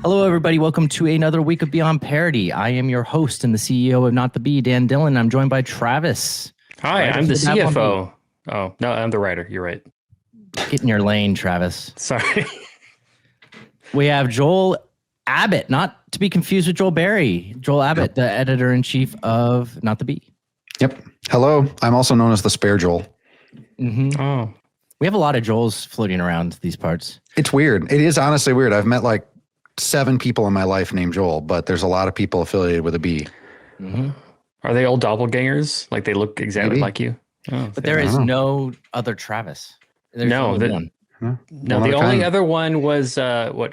Hello, everybody. Welcome to another week of Beyond Parody. I am your host and the CEO of Not the Bee, Dan Dillon. I'm joined by Travis. Hi, I'm the CFO. Oh, no, I'm the writer. You're right. Get in your lane, Travis. Sorry. We have Joel Abbott, not to be confused with Joel Berry. Joel Abbott, the editor-in-chief of Not the Bee. Yep. Hello. I'm also known as the Spare Joel. Mm-hmm. Oh. We have a lot of Joels floating around these parts. It's weird. It is honestly weird. I've met like 7 people in my life named Joel, but there's a lot of people affiliated with a B. Mm-hmm. Are they all doppelgangers? Like they look exactly like you? Oh, but there is no other Travis. There's only one. No, the only other one was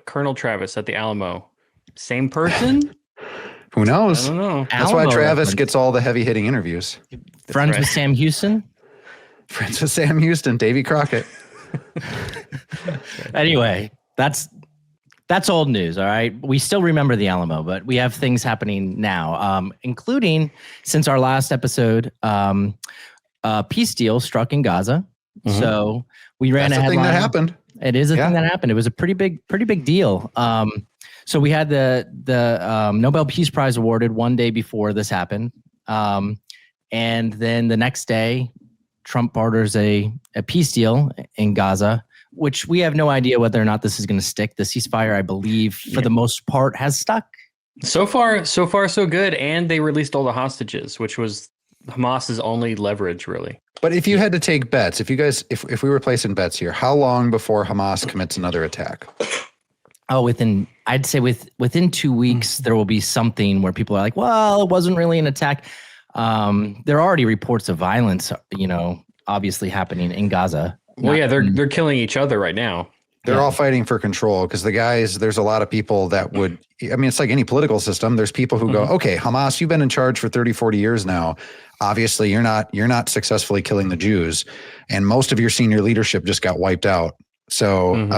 Colonel Travis at the Alamo. Same person? Who knows? I don't know. That's why Travis gets all the heavy hitting interviews. Friends with Sam Houston? Friends with Sam Houston, Davy Crockett. Anyway, that's old news, all right? We still remember the Alamo, but we have things happening now, including since our last episode, peace deal struck in Gaza. Mm-hmm. So we ran a headline. Thing that happened. It is a thing that happened. It was a pretty big deal. So we had the Nobel Peace Prize awarded one day before this happened. And then the next day, Trump barters a peace deal in Gaza, which we have no idea whether or not this is going to stick. The ceasefire, I believe, for the most part, has stuck. So far, so good. And they released all the hostages, which was Hamas's only leverage, really. But if you had to take bets, if we were placing bets here, how long before Hamas commits another attack? Oh, I'd say within 2 weeks, there will be something where people are like, well, it wasn't really an attack. There are already reports of violence, obviously happening in Gaza. Well, yeah, they're killing each other right now. They're all fighting for control because there's a lot of people that would, it's like any political system. There's people who go, okay, Hamas, you've been in charge for 30, 40 years now. Obviously, you're not successfully killing the Jews. And most of your senior leadership just got wiped out. So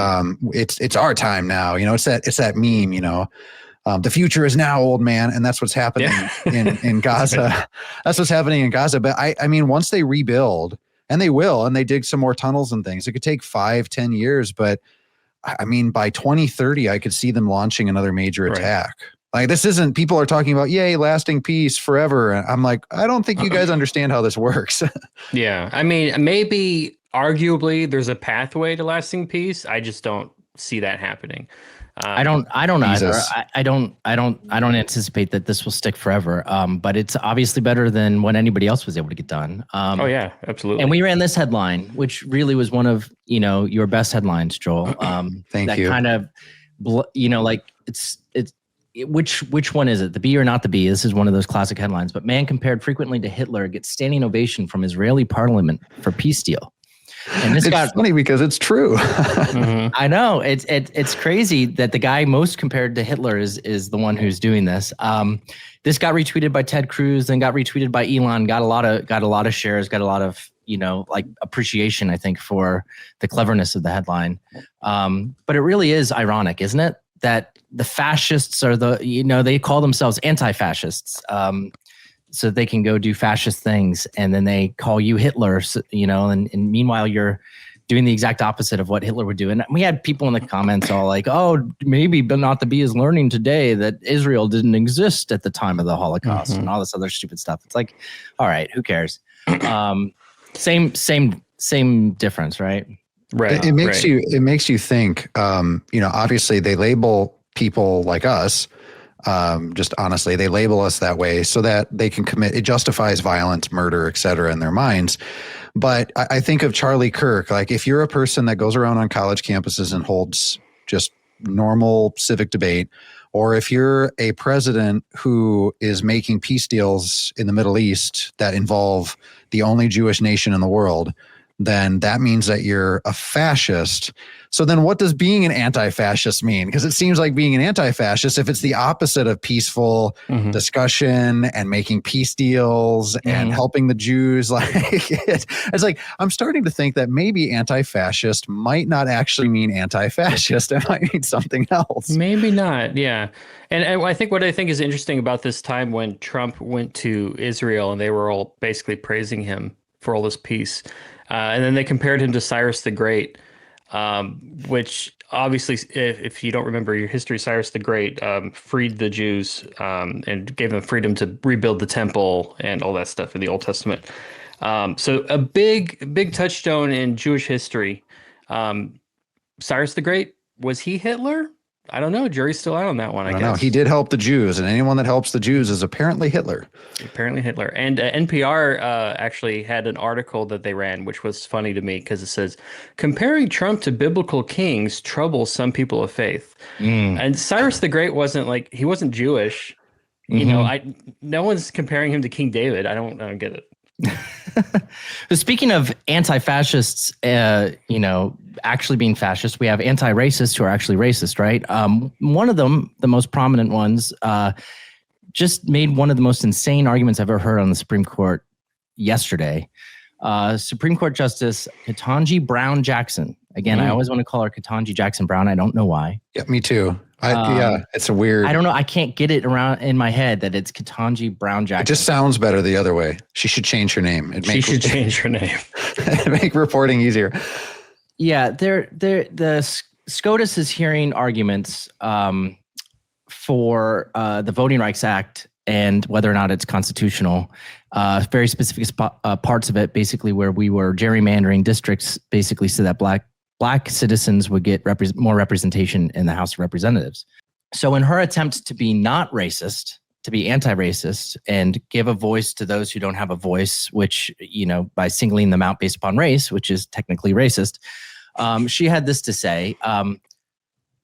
it's our time now. It's that meme, the future is now, old man. And that's what's happening in Gaza. That's what's happening in Gaza. But I mean, once they rebuild, and they will, and they dig some more tunnels and things, it could take 5-10 years. But I mean, by 2030, I could see them launching another major attack. Like this isn't, people are talking about, yay, lasting peace forever. And I'm like, I don't think you guys understand how this works. Yeah. I mean, maybe arguably there's a pathway to lasting peace. I just don't see that happening. I don't either. I don't anticipate that this will stick forever. But it's obviously better than what anybody else was able to get done. Oh yeah, absolutely. And we ran this headline, which really was one of, your best headlines, Joel. Thank you. Kind of, like which one is it? The Bee or Not the Bee? This is one of those classic headlines. But man compared frequently to Hitler gets standing ovation from Israeli parliament for peace deal. And this it's funny because it's true. I know it's crazy that the guy most compared to Hitler is the one who's doing this. This got retweeted by Ted Cruz, then got retweeted by Elon. Got a lot of shares. Got a lot of appreciation, I think, for the cleverness of the headline. But it really is ironic, isn't it, that the fascists are they call themselves anti-fascists. So they can go do fascist things, and then they call you Hitler, and meanwhile you're doing the exact opposite of what Hitler would do. And we had people in the comments all like, oh, maybe but Not the Bee is learning today that Israel didn't exist at the time of the Holocaust and all this other stupid stuff. It's like, all right, who cares? Same difference, right? Right. It makes you think, obviously they label people like us, just honestly, they label us that way so that they can it justifies violence, murder, et cetera, in their minds. But I think of Charlie Kirk, like if you're a person that goes around on college campuses and holds just normal civic debate, or if you're a president who is making peace deals in the Middle East that involve the only Jewish nation in the world, then that means that you're a fascist. So then what does being an anti-fascist mean? Because it seems like being an anti-fascist, if it's the opposite of peaceful discussion and making peace deals and helping the Jews, like it's like, I'm starting to think that maybe anti-fascist might not actually mean anti-fascist. It might mean something else. Maybe not. Yeah. And I think what I think is interesting about this time when Trump went to Israel and they were all basically praising him for all this peace. And then they compared him to Cyrus the Great. which obviously, if you don't remember your history, Cyrus the Great freed the Jews and gave them freedom to rebuild the temple and all that stuff in the Old Testament. So a big touchstone in Jewish history. Cyrus the Great, was he Hitler? I don't know. Jury's still out on that one, I guess. No, he did help the Jews, and anyone that helps the Jews is apparently Hitler. Apparently Hitler. And NPR actually had an article that they ran, which was funny to me because it says, comparing Trump to biblical kings troubles some people of faith. And Cyrus the Great he wasn't Jewish. You know, no one's comparing him to King David. I don't get it. Speaking of anti-fascists, actually being fascist, we have anti-racists who are actually racist, right? One of them, the most prominent ones, just made one of the most insane arguments I've ever heard on the Supreme Court yesterday. Supreme Court Justice Ketanji Brown Jackson. Again, I always want to call her Ketanji Jackson Brown. I don't know why. Yeah, me too. It's a weird. I don't know. I can't get it around in my head that it's Ketanji Brown Jackson. It just sounds better the other way. She should change her name. She should change her name. Make reporting easier. Yeah, the SCOTUS is hearing arguments for the Voting Rights Act and whether or not it's constitutional. Very specific parts of it, basically where we were gerrymandering districts, basically so that black citizens would get more representation in the House of Representatives. So in her attempt to be not racist, to be anti-racist and give a voice to those who don't have a voice, which, by singling them out based upon race, which is technically racist, she had this to say.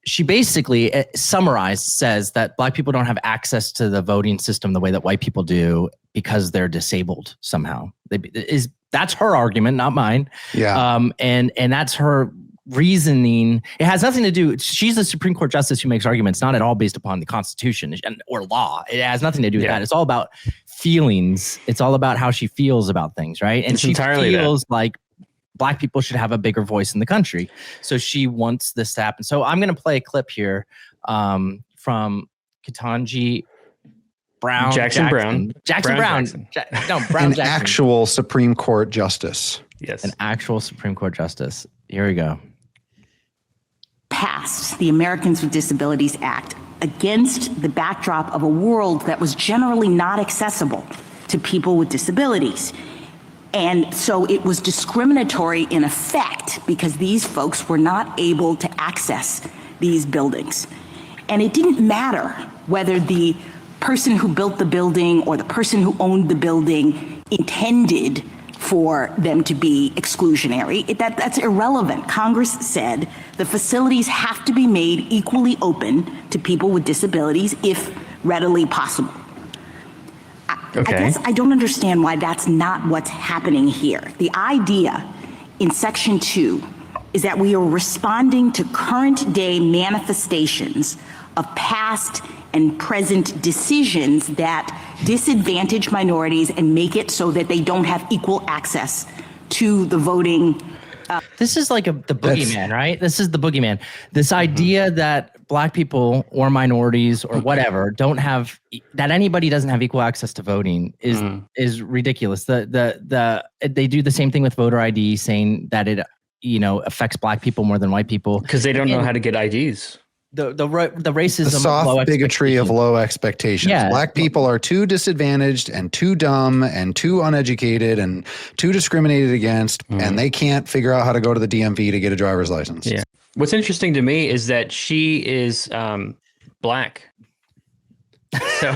She basically says that black people don't have access to the voting system the way that white people do because they're disabled somehow. That's her argument, not mine. Yeah. And that's her reasoning. It has nothing to do. She's a Supreme Court justice who makes arguments not at all based upon the Constitution or law. It has nothing to do with that. It's all about feelings. It's all about how she feels about things, right? And she feels like black people should have a bigger voice in the country. So she wants this to happen. So I'm going to play a clip here from Ketanji Brown. Jackson Brown. An actual Supreme Court justice. Yes. An actual Supreme Court justice. Here we go. Passed the Americans with Disabilities Act against the backdrop of a world that was generally not accessible to people with disabilities. And so it was discriminatory in effect because these folks were not able to access these buildings. And it didn't matter whether the person who built the building or the person who owned the building intended for them to be exclusionary. That's irrelevant. Congress said the facilities have to be made equally open to people with disabilities if readily possible. I guess I don't understand why that's not what's happening here. The idea in Section 2 is that we are responding to current day manifestations of past and present decisions that disadvantage minorities and make it so that they don't have equal access to the voting. This is like the boogeyman, right? This is the boogeyman. This idea that black people or minorities or whatever that anybody doesn't have equal access to voting is ridiculous. They do the same thing with voter ID, saying that it affects black people more than white people because they don't know how to get IDs. The racism, the soft bigotry of low expectations. Yeah. Black people are too disadvantaged and too dumb and too uneducated and too discriminated against, and they can't figure out how to go to the DMV to get a driver's license. Yeah. What's interesting to me is that she is black. So,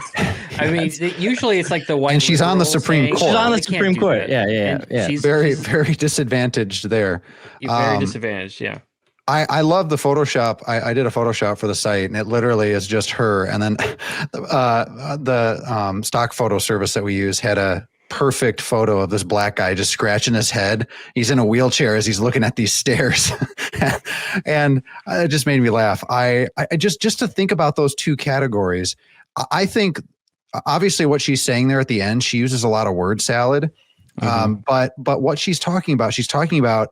I mean, usually it's like the white. And she's on the Supreme Court. She's on the Supreme Court. Yeah. She's very disadvantaged there. Very disadvantaged. Yeah. I love the Photoshop. I did a Photoshop for the site, and it literally is just her. And then the stock photo service that we use had a perfect photo of this black guy just scratching his head. He's in a wheelchair as he's looking at these stairs, and it just made me laugh. I just to think about those two categories. I think obviously what she's saying there at the end, she uses a lot of word salad, but what she's talking about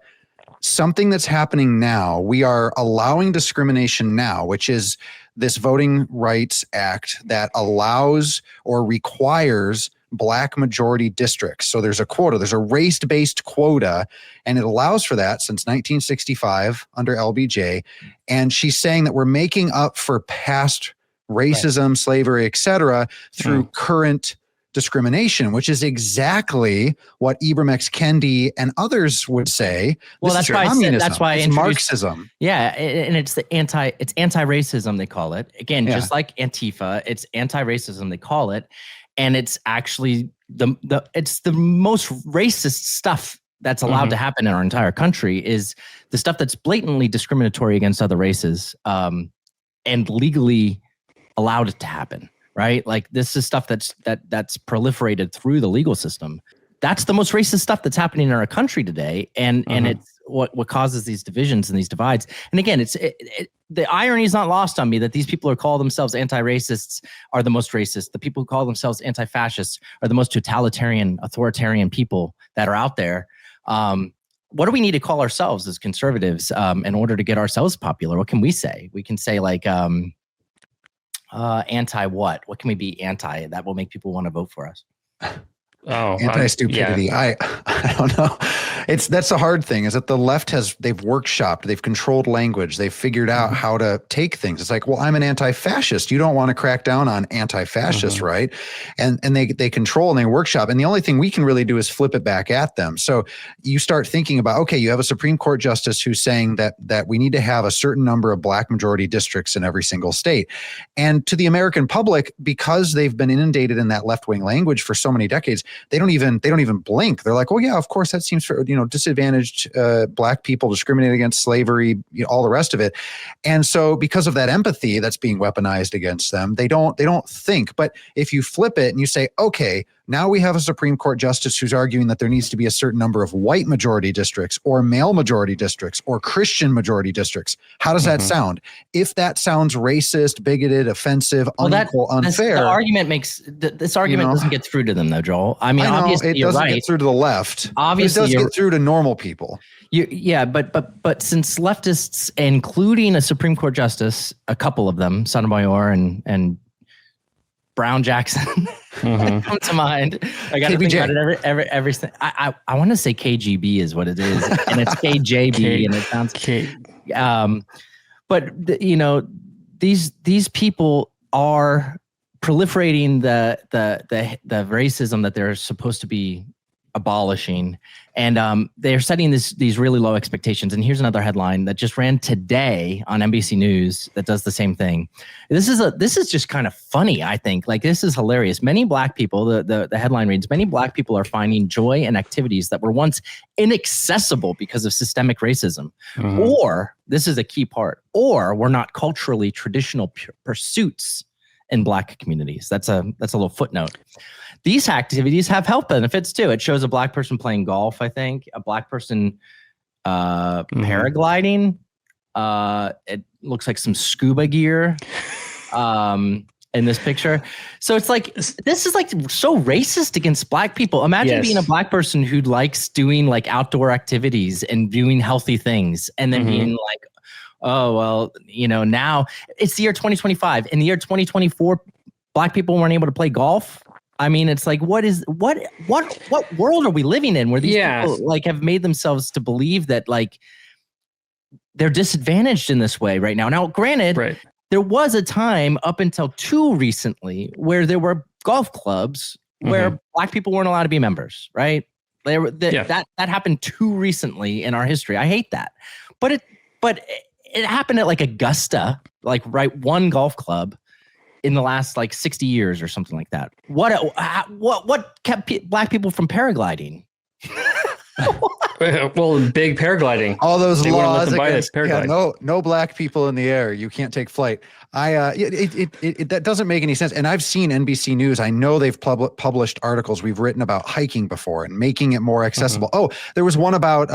something that's happening now. We are allowing discrimination now, which is this Voting Rights Act that allows or requires black majority districts. So there's a quota, there's a race-based quota, and it allows for that since 1965 under LBJ. And she's saying that we're making up for past racism, slavery, et cetera, through current discrimination, which is exactly what Ibram X. Kendi and others would say. Well, this that's why communism. that's why I it's introduced Marxism. Yeah, and it's anti-racism they call it. Again, just like Antifa, it's anti-racism they call it, and it's actually it's the most racist stuff that's allowed to happen in our entire country is the stuff that's blatantly discriminatory against other races, and legally allowed it to happen. Right? Like this is stuff that's proliferated through the legal system. That's the most racist stuff that's happening in our country today. And it's what causes these divisions and these divides. And again, the irony is not lost on me that these people who call themselves anti-racists are the most racist. The people who call themselves anti-fascists are the most totalitarian, authoritarian people that are out there. What do we need to call ourselves as conservatives in order to get ourselves popular? What can we say? We can say like, anti what? What can we be anti that will make people want to vote for us? Anti-stupidity. I don't know. That's the hard thing is that the left they've workshopped, they've controlled language, they've figured out how to take things. It's like, well, I'm an anti-fascist. You don't want to crack down on anti-fascists, right? And they control and they workshop. And the only thing we can really do is flip it back at them. So you start thinking about, okay, you have a Supreme Court justice who's saying that we need to have a certain number of black majority districts in every single state. And to the American public, because they've been inundated in that left-wing language for so many decades, they don't even blink. They're like, oh yeah, of course that seems for disadvantaged black people, discriminated against, slavery, all the rest of it. And so because of that empathy that's being weaponized against them, they don't think. But if you flip it and you say, okay, now we have a Supreme Court justice who's arguing that there needs to be a certain number of white majority districts or male majority districts or Christian majority districts. How does that sound? If that sounds racist, bigoted, offensive, unequal, unfair. The argument this argument doesn't get through to them though, Joel. I mean, obviously it doesn't get through to the left. Obviously, it does get through to normal people. But since leftists, including a Supreme Court justice, a couple of them, Sotomayor and Brown Jackson, come to mind. I got to think about it everything. I want to say KGB is what it is, and it's KJB, and it sounds but these people are proliferating the racism that they're supposed to be abolishing, and they're setting these really low expectations. And here's another headline that just ran today on NBC News that does the same thing. This is just kind of funny, I think. Like, this is hilarious. Many black people, the headline reads, many black people are finding joy in activities that were once inaccessible because of systemic racism. Or, this is a key part, or were not culturally traditional pursuits in black communities. That's a little footnote. These activities have health benefits too. It shows a black person playing golf, I think, a black person paragliding. It looks like some scuba gear in this picture. So it's like, this is like so racist against black people. Imagine being a black person who likes doing like outdoor activities and doing healthy things, and then being like, oh, well, now it's the year 2025. In the year 2024, black people weren't able to play golf. I mean, it's like, what world are we living in where these people like have made themselves to believe that like they're disadvantaged in this way right now? Now, granted, there was a time up until too recently where there were golf clubs where black people weren't allowed to be members, right? That happened too recently in our history. I hate that. But it happened at like Augusta, like one golf club in the last like 60 years or something like that. What kept black people from paragliding? Well, big paragliding. All those laws against paragliding. No black people in the air. You can't take flight. That doesn't make any sense. And I've seen NBC News. I know they've published articles we've written about hiking before and making it more accessible. Oh, there was one about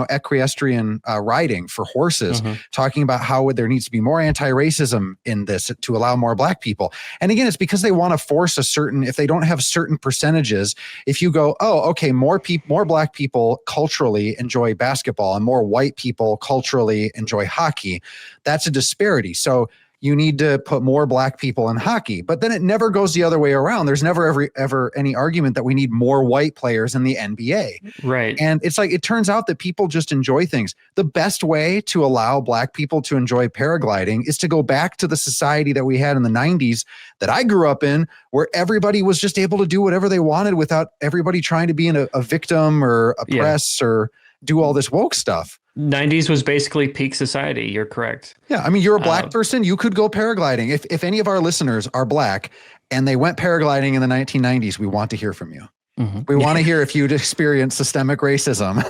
equestrian riding for horses, talking about how there needs to be more anti-racism in this to allow more black people. And again, it's because they want to force if they don't have certain percentages. If you go, oh, okay, more black people culturally enjoy basketball and more white people culturally enjoy hockey, that's a disparity. So you need to put more black people in hockey. But then it never goes the other way around. There's never ever any argument that we need more white players in the NBA. Right. And it's like, it turns out that people just enjoy things. The best way to allow black people to enjoy paragliding is to go back to the society that we had in the 90s that I grew up in, where everybody was just able to do whatever they wanted without everybody trying to be a victim or oppress or do all this woke stuff. 90s was basically peak society. You're correct. Yeah. I mean, you're a black person. You could go paragliding. If any of our listeners are black and they went paragliding in the 1990s, we want to hear from you. Mm-hmm. We want to hear if you'd experienced systemic racism.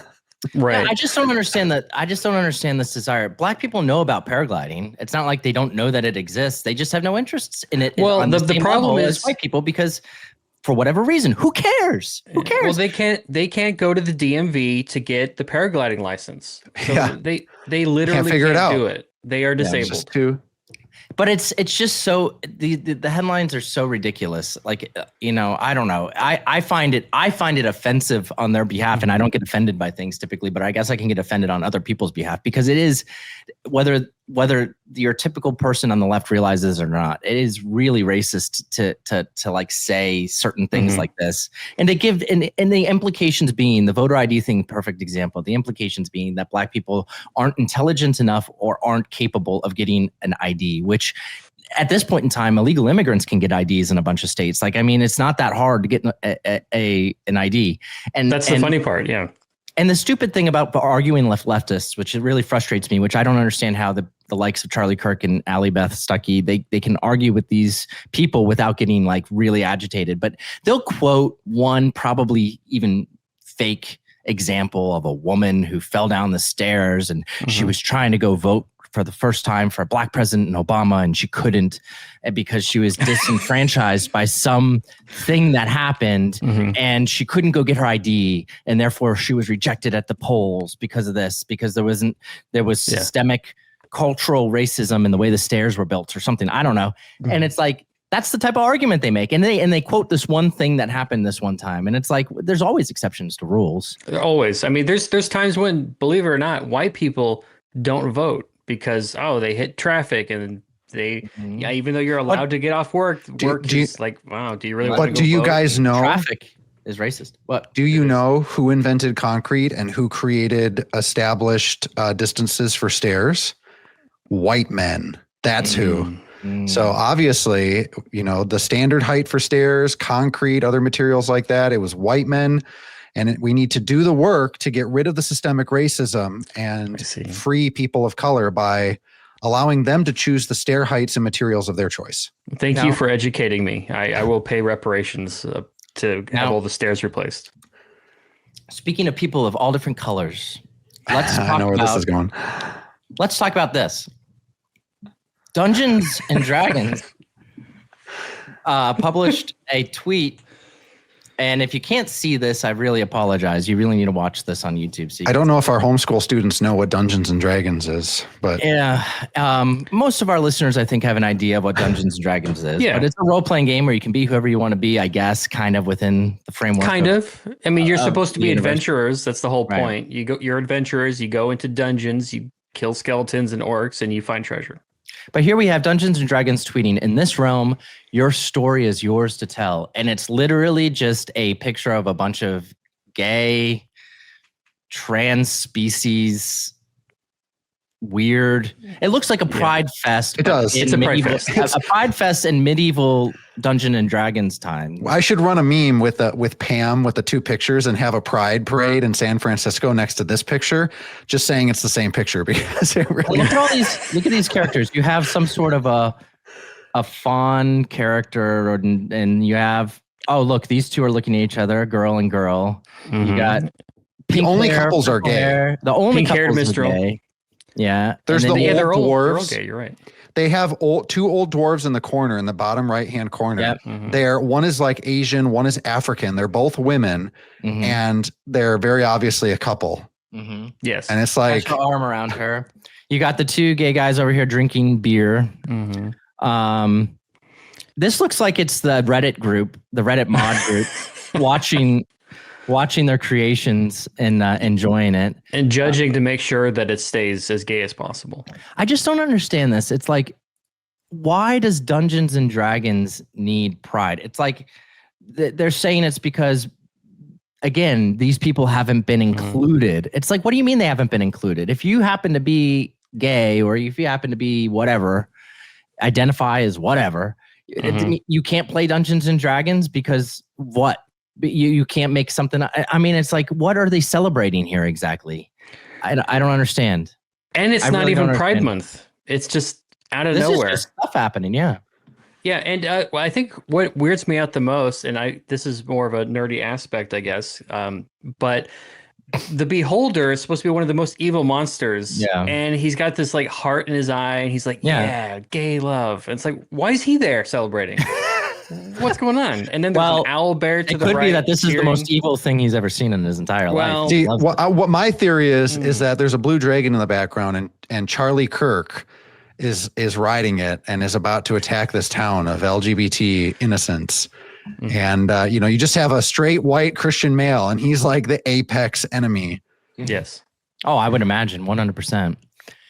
Right. Yeah, I just don't understand that. I just don't understand this desire. Black people know about paragliding. It's not like they don't know that it exists. They just have no interests in it. Well, the problem is white people, because for whatever reason, who cares? Who cares? Well, they can't go to the DMV to get the paragliding license. So they literally can't do it. They are disabled. But it's just so the headlines are so ridiculous. Like, I don't know. I find it offensive on their behalf, and I don't get offended by things typically, but I guess I can get offended on other people's behalf, because it is, whether your typical person on the left realizes or not, it is really racist to like say certain things like this, and to give and the implications being, the voter ID thing, perfect example. The implications being that black people aren't intelligent enough or aren't capable of getting an ID, which at this point in time, illegal immigrants can get IDs in a bunch of states. Like, I mean, it's not that hard to get an ID. And that's the funny part. Yeah. And the stupid thing about arguing leftists, which it really frustrates me, which I don't understand how the likes of Charlie Kirk and Allie Beth Stuckey, they can argue with these people without getting like really agitated. But they'll quote one probably even fake example of a woman who fell down the stairs and she was trying to go vote for the first time for a black president in Obama, and she couldn't because she was disenfranchised by some thing that happened, and she couldn't go get her ID, and therefore she was rejected at the polls because of this, because there was systemic cultural racism in the way the stairs were built or something. I don't know. And it's like, that's the type of argument they make. And they quote this one thing that happened this one time. And it's like, there's always exceptions to rules. Always. I mean, there's times when, believe it or not, white people don't vote because, they hit traffic and they, even though you're allowed to get off work is like, wow, do you really want to go do you vote? guys know? Traffic is racist. What? Do you know who invented concrete and who created established distances for stairs? White men. That's who. So obviously, the standard height for stairs, concrete, other materials like that, it was white men. And we need to do the work to get rid of the systemic racism and free people of color by allowing them to choose the stair heights and materials of their choice. Thank you for educating me. I will pay reparations to have all the stairs replaced. Speaking of people of all different colors, let's talk I know where this is going. Let's talk about this. Dungeons and Dragons published a tweet. And if you can't see this, I really apologize. You really need to watch this on YouTube. So I don't know if our homeschool students know what Dungeons and Dragons is, but most of our listeners, I think, have an idea of what Dungeons and Dragons is. Yeah. But it's a role-playing game where you can be whoever you want to be, I guess, kind of within the framework. Kind of. I mean, you're supposed to be adventurers. That's the whole point. You're adventurers. You go into dungeons. You kill skeletons and orcs, and you find treasure. But here we have Dungeons and Dragons tweeting, in this realm, your story is yours to tell. And it's literally just a picture of a bunch of gay, trans species, weird. It looks like a pride fest. It does. It's a pride fest. A pride fest in medieval Dungeons and Dragons time. I should run a meme with Pam with the two pictures and have a pride parade in San Francisco next to this picture, just saying it's the same picture because it really. Look at all these. Look at these characters. You have some sort of a fawn character, and you have. Oh, look! These two are looking at each other, girl and girl. You got the only couples are gay. Hair. The only couples are gay. Yeah, there's the old dwarves. They're all gay, you're right. They have two old dwarves in the corner, in the bottom right-hand corner. Yep. One is like Asian, one is African. They're both women, and they're very obviously a couple. Yes, and it's like her arm around her. You got the two gay guys over here drinking beer. This looks like it's the Reddit group, the Reddit mod group, watching their creations and enjoying it and judging to make sure that it stays as gay as possible. I just don't understand this. It's like, why does Dungeons and Dragons need pride? It's like they're saying it's because, again, these people haven't been included. It's like, what do you mean they haven't been included? If you happen to be gay or if you happen to be whatever, identify as whatever, you can't play Dungeons and Dragons because what? You can't make something. I mean, it's like, what are they celebrating here exactly? I don't understand. And it's not even Pride Month. It's just out of nowhere. This is just stuff happening, yeah. Yeah, and I think what weirds me out the most, and this is more of a nerdy aspect, I guess, but the Beholder is supposed to be one of the most evil monsters. Yeah. And he's got this like heart in his eye, and he's like, yeah, gay love. And it's like, why is he there celebrating? What's going on? And then there's an owl bear to the right. It could be that this is the most evil thing he's ever seen in his entire life. See, what my theory is that there's a blue dragon in the background, and Charlie Kirk is riding it and is about to attack this town of LGBT innocents. And, you just have a straight white Christian male, and he's like the apex enemy. Yes. Oh, I would imagine 100%.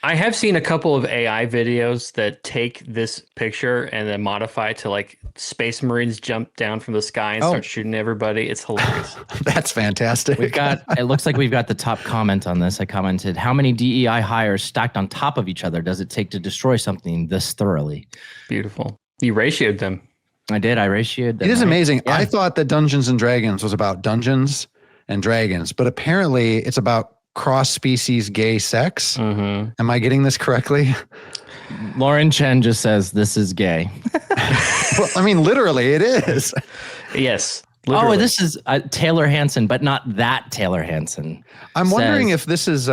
I have seen a couple of AI videos that take this picture and then modify to like Space Marines jump down from the sky and start shooting everybody. It's hilarious. That's fantastic. It looks like we've got the top comment on this. I commented, how many DEI hires stacked on top of each other does it take to destroy something this thoroughly? Beautiful. You ratioed them. I did. I ratioed them. It is amazing. Yeah. I thought that Dungeons and Dragons was about Dungeons and Dragons, but apparently it's about cross-species gay sex. Am I getting this correctly? Lauren Chen just says this is gay. Well, I mean, literally, it is. Yes. Literally. Oh, this is Taylor Hansen, but not that Taylor Hansen. I'm wondering if this is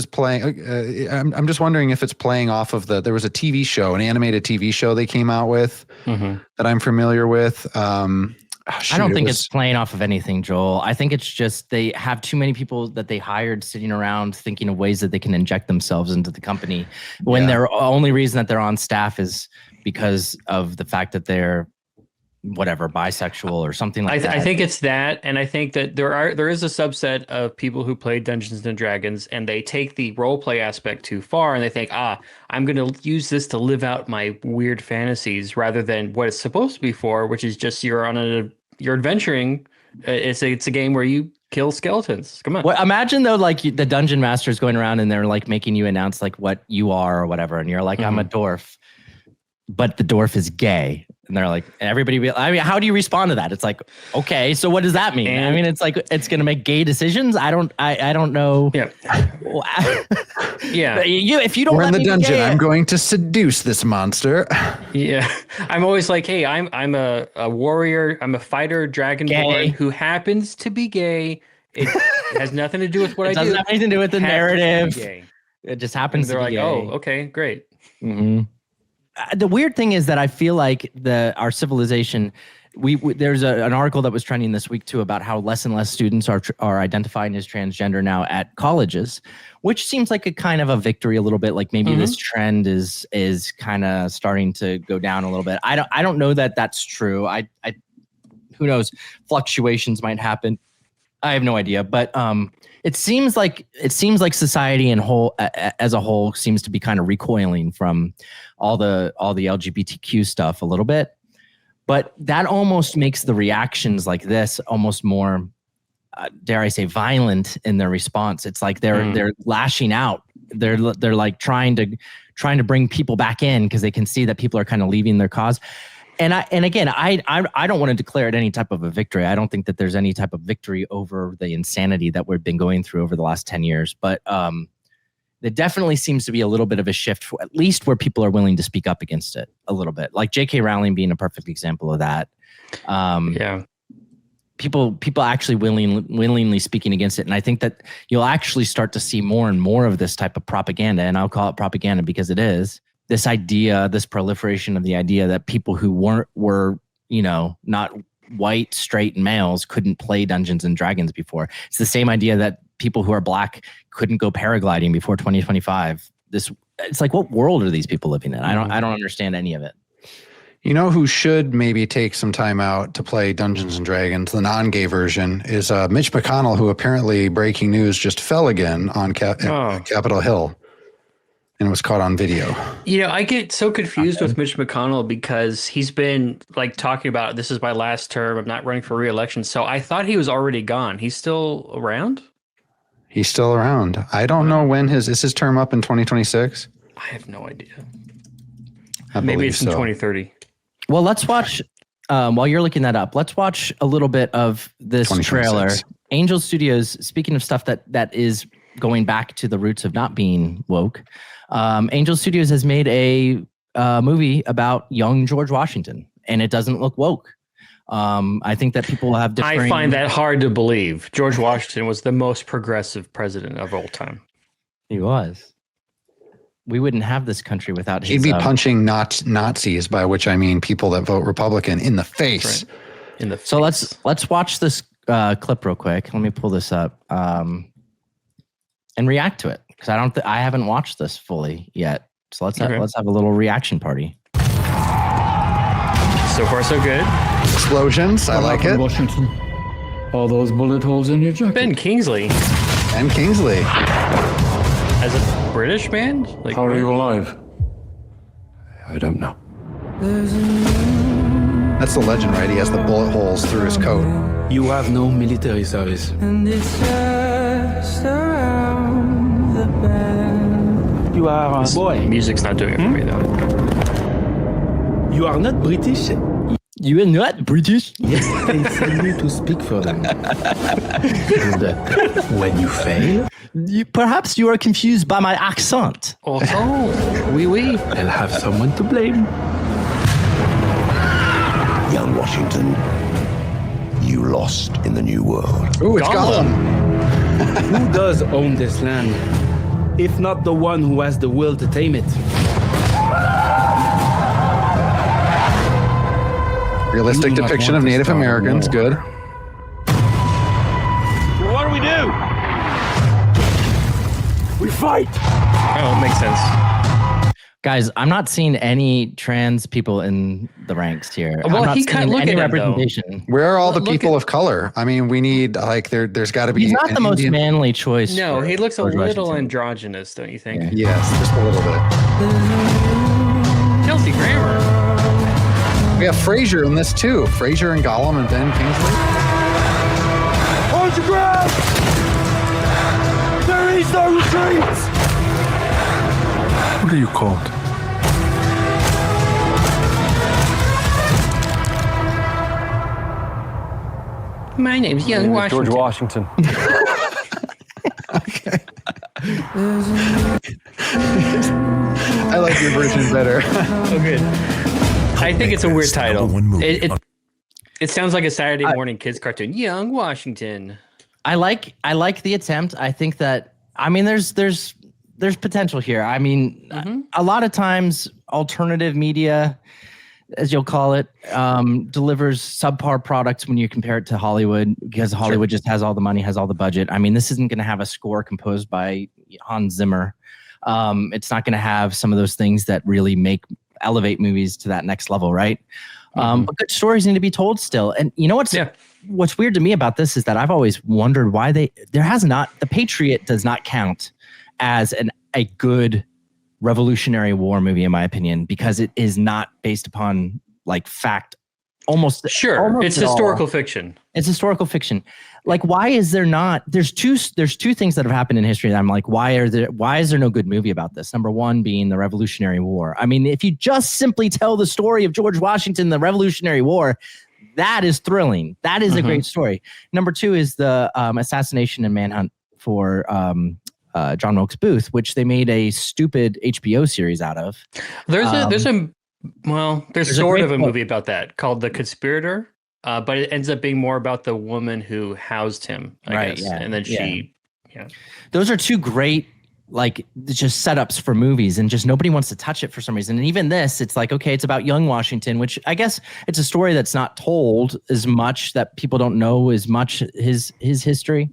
playing. I'm just wondering if it's playing off of there was a TV show, an animated TV show they came out with that I'm familiar with. I don't think it's playing off of anything, Joel. I think it's just they have too many people that they hired sitting around thinking of ways that they can inject themselves into the company when their only reason that they're on staff is because of the fact that they're bisexual or something like that. I think it's that, and I think that there is a subset of people who play Dungeons and Dragons and they take the role play aspect too far and they think, I'm going to use this to live out my weird fantasies rather than what it's supposed to be for, which is just you're adventuring. It's a game where you kill skeletons. Come on. Well, imagine though, like the dungeon master's going around and they're like making you announce like what you are or whatever, and you're like, I'm a dwarf, but the dwarf is gay. And they're like, how do you respond to that? It's like, okay, so what does that mean? I mean, it's like, it's going to make gay decisions. I don't know. Yeah. Yeah. If you don't We're let in the me dungeon. be gay, I'm going to seduce this monster. Yeah. I'm always like, hey, I'm a warrior. I'm a fighter dragonborn who happens to be gay. It has nothing to do with what I do. It doesn't have anything to do with the narrative. It just happens to be gay. They're like, oh, okay, great. The weird thing is that I feel like our civilization, there's an article that was trending this week too about how less and less students are identifying as transgender now at colleges, which seems like a kind of a victory a little bit. Like maybe this trend is kind of starting to go down a little bit. I don't know that that's true. Who knows? Fluctuations might happen. I have no idea, but it seems like society as a whole seems to be kind of recoiling from all the LGBTQ stuff a little bit, but that almost makes the reactions like this almost more, dare I say, violent in their response. It's like they're lashing out. They're like trying to bring people back in because they can see that people are kind of leaving their cause. And again, I don't want to declare it any type of a victory. I don't think that there's any type of victory over the insanity that we've been going through over the last 10 years. But there definitely seems to be a little bit of a shift, at least where people are willing to speak up against it a little bit. Like J.K. Rowling being a perfect example of that. People actually willingly speaking against it. And I think that you'll actually start to see more and more of this type of propaganda. And I'll call it propaganda because it is. This idea, this proliferation of the idea that people who were not white, straight males couldn't play Dungeons and Dragons before. It's the same idea that people who are black couldn't go paragliding before 2025. It's like, what world are these people living in? I don't understand any of it. You know who should maybe take some time out to play Dungeons and Dragons, the non-gay version, is Mitch McConnell, who apparently, breaking news, just fell again on Capitol Hill. and it was caught on video. I get so confused with Mitch McConnell because he's been like talking about this is my last term. I'm not running for re-election. So I thought he was already gone. He's still around? He's still around. I don't know when is his term up in 2026? I have no idea. Maybe it's in 2030. Well, let's watch, while you're looking that up, let's watch a little bit of this trailer. Angel Studios, speaking of stuff that is going back to the roots of not being woke, Angel Studios has made a movie about young George Washington, and it doesn't look woke. I think that people have different... I find that hard to believe. George Washington was the most progressive president of all time. He was. We wouldn't have this country without his... He'd be punching Nazis, by which I mean people that vote Republican, in the face. Right. In the face. So let's watch this clip real quick. Let me pull this up and react to it, because I haven't watched this fully yet. So let's have a little reaction party. So far, so good. Explosions. I like it. Washington. All those bullet holes in your jacket. Ben Kingsley. Ben Kingsley. As a British man? Like, how are you alive? I don't know. That's the legend, right? He has the bullet holes through his coat. You have no military service. And it's just around the bend. You are a boy. Music's not doing it for me, though. You are not British. You are not British? Yes, they send you to speak for them. And when you fail, Perhaps you are confused by my accent. Oh, oui. they'll have someone to blame. Young Washington, you lost in the new world. Ooh, it's Gollum. Who does own this land, if not the one who has the will to tame it? Realistic depiction of Native Americans. Good. What do? We fight! Oh, it makes sense. Guys, I'm not seeing any trans people in the ranks here. Well, I'm not he can't seeing look any at him, though. representation. Where are all the people of color? I mean, we need, like, there's got to be... He's not the most Indian... manly choice. No, he looks a George little Washington. androgynous, don't you think? Yeah. Yes, just a little bit. Kelsey Grammer. We have Frasier in this, too. Frasier and Gollum and Ben Kingsley. Hold your ground! There is no retreat! What are you called? My name's Young Washington. George Washington. Okay. I like your version better. Oh, good. I think it's a weird title. It sounds like a Saturday morning kids cartoon. Young Washington. I like the attempt. I think that, I mean, there's potential here. I mean, a lot of times alternative media, as you'll call it, delivers subpar products when you compare it to Hollywood, because Hollywood just has all the money, has all the budget. I mean, this isn't going to have a score composed by Hans Zimmer. It's not going to have some of those things that really elevate movies to that next level, right? But good stories need to be told still. And you know what's weird to me about this is that I've always wondered why the Patriot does not count as a good Revolutionary War movie, in my opinion, because it is not based upon like fact. Almost it's historical fiction. It's historical fiction. Like, why is there not? There's two things that have happened in history that I'm like, why is there no good movie about this? Number one being the Revolutionary War. I mean, if you just simply tell the story of George Washington, the Revolutionary War, that is thrilling. That is a great story. Number two is the assassination and manhunt for John Wilkes Booth, which they made a stupid HBO series out of. There's sort of a movie about that called The Conspirator, but it ends up being more about the woman who housed him, I guess. Yeah, and then Those are two great, like, just setups for movies, and just nobody wants to touch it for some reason. And even this, it's like, okay, it's about young Washington, which I guess it's a story that's not told as much, that people don't know as much his history.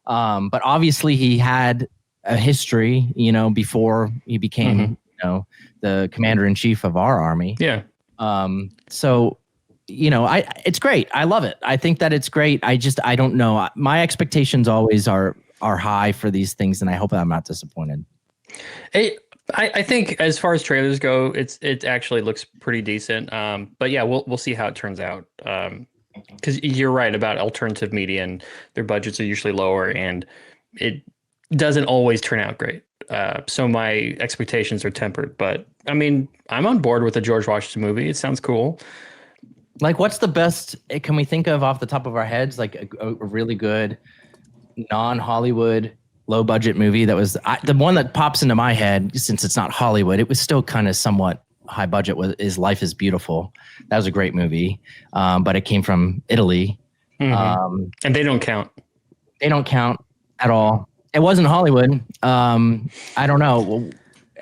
But obviously he had a history, before he became, the commander-in-chief of our army. Yeah. So, it's great. I love it. I think that it's great. I don't know. My expectations always are high for these things, and I hope I'm not disappointed. I think as far as trailers go, it actually looks pretty decent. But yeah, we'll see how it turns out. Because you're right about alternative media, and their budgets are usually lower, and it doesn't always turn out great. So my expectations are tempered. But I mean, I'm on board with the George Washington movie. It sounds cool. Like, what's the best? Can we think of off the top of our heads like a really good non-Hollywood low budget movie that was the one that pops into my head, since it's not Hollywood, it was still kind of somewhat high budget, is Life is Beautiful. That was a great movie. But it came from Italy. Mm-hmm. And they don't count. They don't count at all. It wasn't Hollywood. I don't know.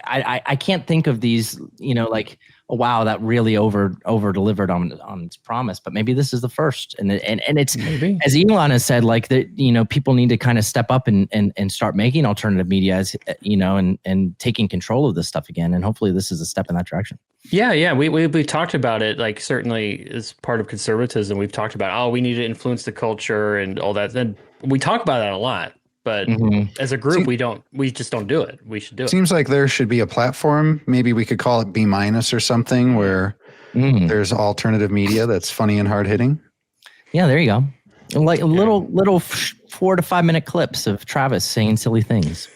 I can't think of these, like, oh, wow, that really over delivered on its promise. But maybe this is the first, and it's maybe, as Elon has said, like that. People need to kind of step up and start making alternative media, as and taking control of this stuff again. And hopefully, this is a step in that direction. Yeah. We talked about it, like, certainly as part of conservatism. We've talked about, we need to influence the culture and all that. And we talk about that a lot. But as a group, we just don't do it. We should do it. Seems like there should be a platform. Maybe we could call it B- or something, where there's alternative media that's funny and hard hitting. Yeah, there you go. Like little 4 to 5 minute clips of Travis saying silly things.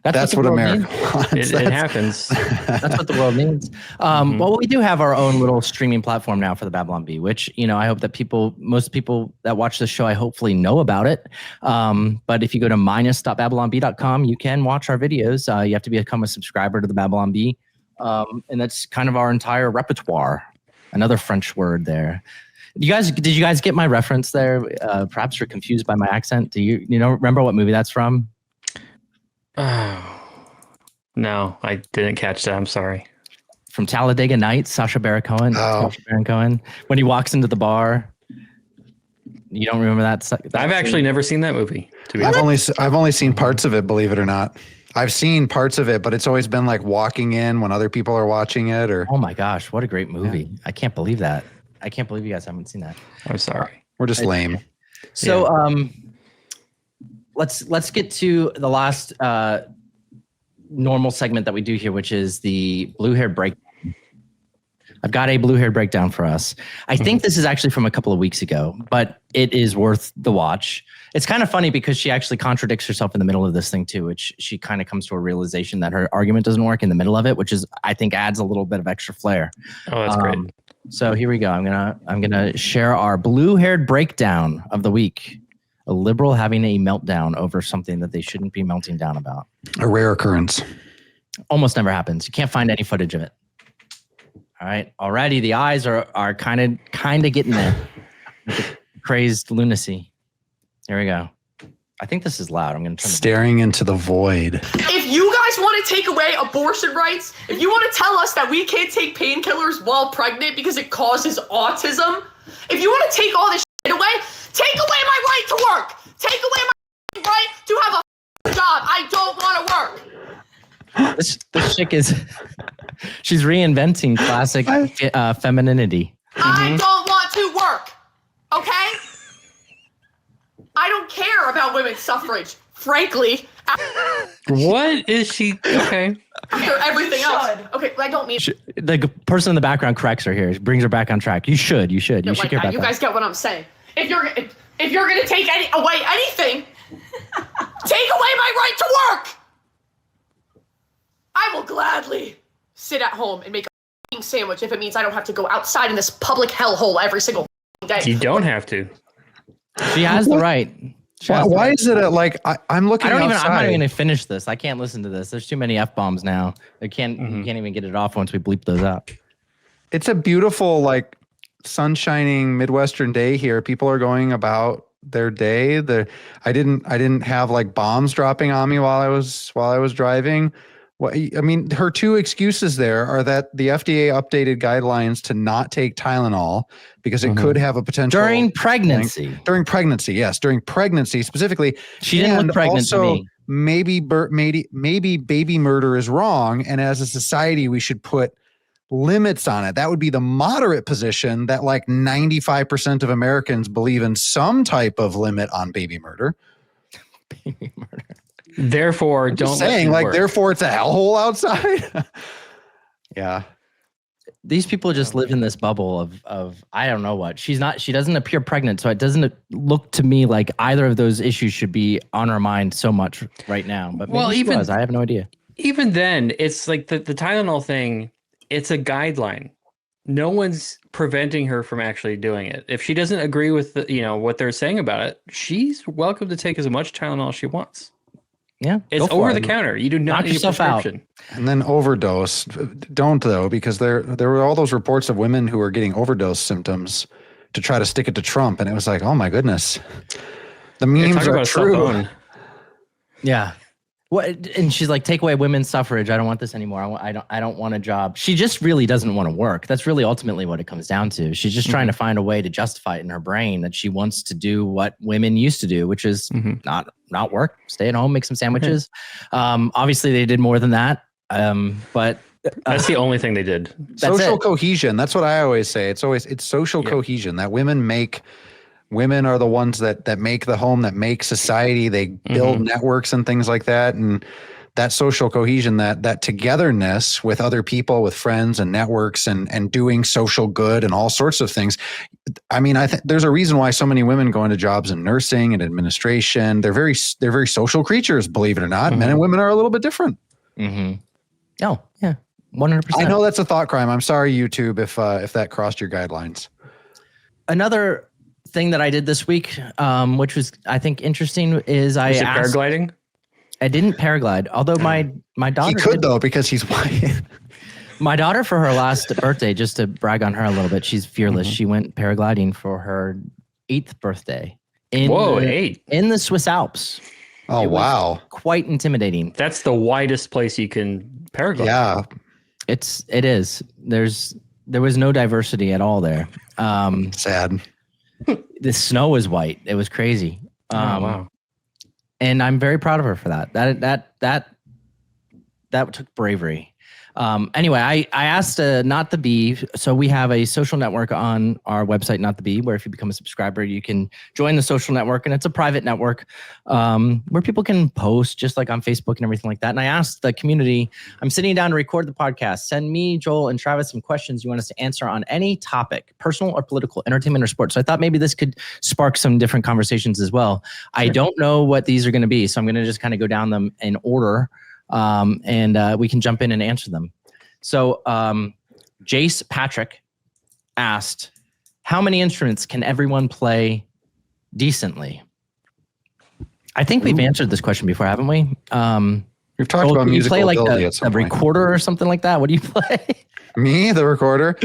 That's what America wants. It happens. That's what the world needs. Well, we do have our own little streaming platform now for the Babylon Bee, which, I hope that most people that watch this show, I hopefully know about it. But if you go to minus.babylonbee.com, you can watch our videos. You have to become a subscriber to the Babylon Bee. And that's kind of our entire repertoire. Another French word there. Did you guys get my reference there? Perhaps you're confused by my accent. Do you remember what movie that's from? Oh, no, I didn't catch that. I'm sorry. From Talladega Nights, Sacha Baron Cohen. Sacha Baron Cohen. When he walks into the bar, you don't remember that? I've actually never seen that movie. I've only seen parts of it. Believe it or not, I've seen parts of it, but it's always been like walking in when other people are watching it. Or oh my gosh, what a great movie! Yeah. I can't believe that. I can't believe you guys haven't seen that. I'm sorry. We're just lame. So let's get to the last normal segment that we do here, which is the blue-haired breakdown. I've got a blue-haired breakdown for us. I think this is actually from a couple of weeks ago, but it is worth the watch. It's kind of funny because she actually contradicts herself in the middle of this thing too, which she kind of comes to a realization that her argument doesn't work in the middle of it, which is, I think, adds a little bit of extra flair. Oh, that's great. So here we go. I'm gonna share our blue-haired breakdown of the week. A liberal having a meltdown over something that they shouldn't be melting down about. A rare occurrence. Almost never happens. You can't find any footage of it. All right. Already the eyes are kind of getting there. Crazed lunacy. Here we go. I think this is loud. I'm going to turn staring into the void. If you guys want to take away abortion rights, if you want to tell us that we can't take painkillers while pregnant because it causes autism, if you want to take all this shit away, take away my right to work. Take away my right to have a job. I don't want to work. This chick is, she's reinventing classic femininity. I don't want to work. Okay? I don't care about women's suffrage, frankly. What is she? Okay. After everything else. Okay, I don't mean... The person in the background corrects her here. Brings her back on track. You should care about that. You guys get what I'm saying. If you're gonna take away anything, take away my right to work. I will gladly sit at home and make a sandwich if it means I don't have to go outside in this public hellhole every single day. You don't have to. She has the right. Why is it I'm looking outside. I'm not even going to finish this. I can't listen to this. There's too many F-bombs now. You can't even get it off once we bleep those out. It's a beautiful, sun shining Midwestern day here. People are going about their day. I didn't have bombs dropping on me while I was driving. Well, I mean, her two excuses there are that the FDA updated guidelines to not take Tylenol because it could have a potential during pregnancy. During pregnancy, yes, during pregnancy specifically. She didn't look pregnant to me. Maybe baby murder is wrong, and as a society, we should put limits on it. That would be the moderate position that 95% of Americans believe in some type of limit on baby murder. Baby murder. Therefore, I'm don't just let saying, me like, work. therefore it's a hellhole outside. Yeah. These people just live in this bubble of I don't know what. She doesn't appear pregnant, so it doesn't look to me like either of those issues should be on her mind so much right now. But maybe she was. I have no idea. Even then, it's like the Tylenol thing, it's a guideline. No one's preventing her from actually doing it. If she doesn't agree with what they're saying about it, she's welcome to take as much Tylenol as she wants. Yeah, it's over the counter. You do not need a prescription. And then overdose. Don't though, because there were all those reports of women who were getting overdose symptoms to try to stick it to Trump, and it was like, oh my goodness, the memes are true. Yeah. What? And she's like, take away women's suffrage. I don't want this anymore. I don't want a job. She just really doesn't want to work. That's really ultimately what it comes down to. She's just trying to find a way to justify it in her brain that she wants to do what women used to do, which is not work, stay at home, make some sandwiches. Obviously they did more than that. But that's the only thing they did. Social cohesion. That's what I always say. It's social cohesion that women are the ones that make the home, that make society. They build networks and things like that. And that social cohesion, that togetherness with other people, with friends and networks and doing social good and all sorts of things. I mean, I think there's a reason why so many women go into jobs in nursing and administration. They're very social creatures, believe it or not. Men and women are a little bit different. Oh, yeah. 100%. I know that's a thought crime. I'm sorry, YouTube, if that crossed your guidelines. Another thing that I did this week, which was I think interesting, is I asked, paragliding. I didn't paraglide, although my daughter he could though because he's white. My daughter, for her last birthday, just to brag on her a little bit, she's fearless. She went paragliding for her 8th birthday in the Swiss Alps. Oh wow! Quite intimidating. That's the widest place you can paraglide. Yeah, it is. There was no diversity at all there. Sad. The snow was white. It was crazy. Wow. And I'm very proud of her for that. That took bravery. Anyway, I asked Not the Bee. So we have a social network on our website, Not the Bee, where if you become a subscriber, you can join the social network, and it's a private network where people can post just like on Facebook and everything like that. And I asked the community, I'm sitting down to record the podcast. Send me, Joel, and Travis some questions you want us to answer on any topic, personal or political, entertainment or sports. So I thought maybe this could spark some different conversations as well. Sure. I don't know what these are going to be, so I'm going to just kind of go down them in order. And we can jump in and answer them. So Jace Patrick asked, how many instruments can everyone play decently? I think we've answered this question before, haven't we? We've talked about musical play like ability at some a point. Recorder or something like that. What do you play? Me, the recorder?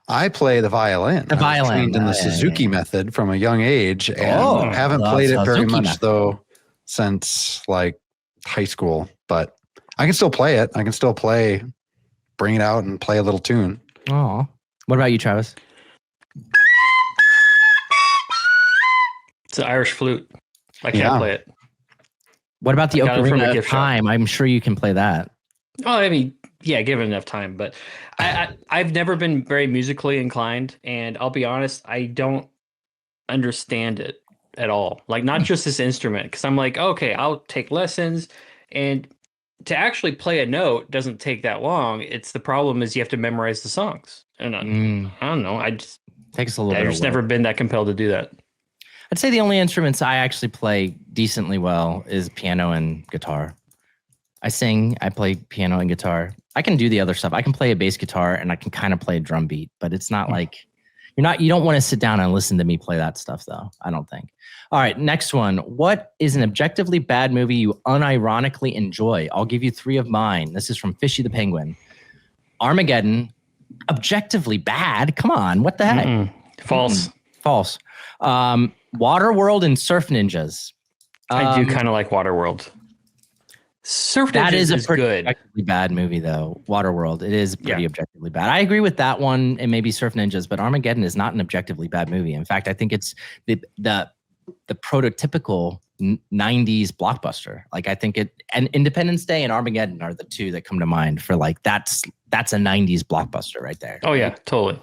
I play the violin. The violin. I was trained in the Suzuki method from a young age, and haven't played it very much though since like high school, but I can still play it. I can still bring it out and play a little tune. Oh, what about you, Travis? It's an Irish flute. I can't play it. What about the Ocarina of Time? I'm sure you can play that. Oh, I mean, yeah, given enough time. But I've never been very musically inclined, and I'll be honest, I don't understand it at all. Like, not just this instrument, because I'm like, okay, I'll take lessons, and to actually play a note doesn't take that long. It's the problem is you have to memorize the songs. And I don't know. Takes a little bit. I've just never been that compelled to do that. I'd say the only instruments I actually play decently well is piano and guitar. I sing, I play piano and guitar. I can do the other stuff. I can play a bass guitar and I can kind of play a drum beat, but it's not like you don't want to sit down and listen to me play that stuff though. I don't think. All right, next one. What is an objectively bad movie you unironically enjoy? I'll give you 3 of mine. This is from Fishy the Penguin. Armageddon, objectively bad. Come on, what the heck? False. False. Waterworld and Surf Ninjas. I do kind of like Waterworld. Surf Ninjas is a pretty good. Objectively bad movie though. Waterworld. It is pretty objectively bad. I agree with that one and maybe Surf Ninjas, but Armageddon is not an objectively bad movie. In fact, I think it's the prototypical 90s blockbuster. Like I think and Independence Day and Armageddon are the 2 that come to mind for like that's a 90s blockbuster right there. Oh yeah, totally.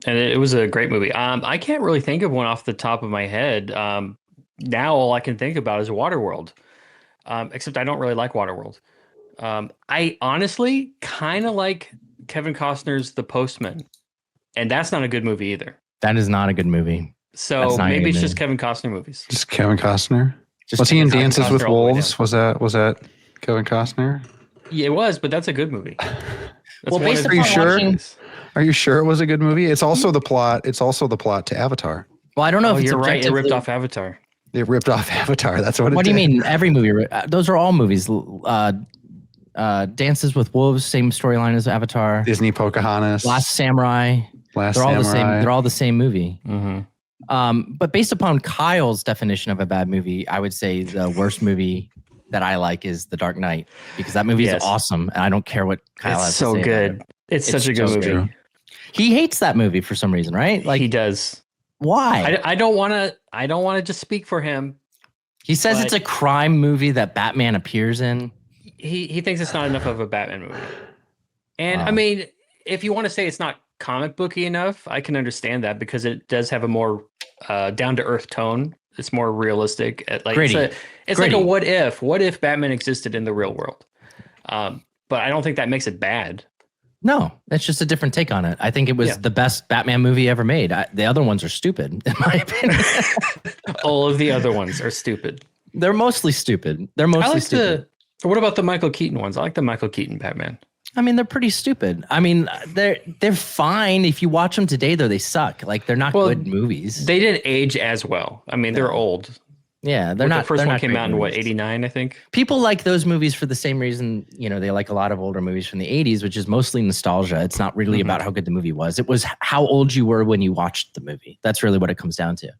And it was a great movie. I can't really think of one off the top of my head. Now all I can think about is Waterworld. except I don't really like Waterworld. I honestly kind of like Kevin Costner's The Postman, and that's not a good movie either. That is not a good movie. So maybe it's just Kevin Costner movies. Just Kevin Costner. Just Was he in Kevin Dances Costner with all the way Wolves? Was that Kevin Costner? Yeah, it was, but that's a good movie. That's Well, one based of Are you upon sure? watching- Are you sure it was a good movie? It's also the plot. It's also the plot to Avatar. Well, I don't know Oh, if it's you're right. It ripped objectively- off Avatar. It ripped off Avatar. That's what it What do did. you mean? Every movie? Those are all movies. Dances with Wolves, same storyline as Avatar. Disney Pocahontas. Last Samurai. Last They're all the same. Samurai. They're all the same movie. Mm-hmm. But based upon Kyle's definition of a bad movie, I would say the worst movie that I like is The Dark Knight, because that movie Yes. is awesome, and I don't care what Kyle has It's to so say about good. it. It's such a good so movie. true. He hates that movie for some reason, right? Like, He does. why? I don't want to just speak for him. He says but- it's a crime movie that Batman appears in. He thinks it's not enough of a Batman movie. And I Wow. mean, if you want to say it's not comic booky enough, I can understand that, because it does have a more down to earth tone. It's more realistic. Like Gritty. it's like a Gritty. what if Batman existed in the real world. But I don't think that makes it bad. No, it's just a different take on it. I think it was Yeah. the best Batman movie ever made. The other ones are stupid, in my opinion. All of the other ones are stupid. They're mostly stupid. They're I mostly like stupid. what about the Michael Keaton ones? I like the Michael Keaton Batman. I mean, they're pretty stupid. I mean, they're fine. If you watch them today, though, they suck. Like, they're not Well, good movies. They didn't age as well. I mean, they're old. Yeah, they're not. The first they're one not came great out in what, movies. 89, I think. People like those movies for the same reason, they like a lot of older movies from the 80s, which is mostly nostalgia. It's not really about how good the movie was. It was how old you were when you watched the movie. That's really what it comes down to.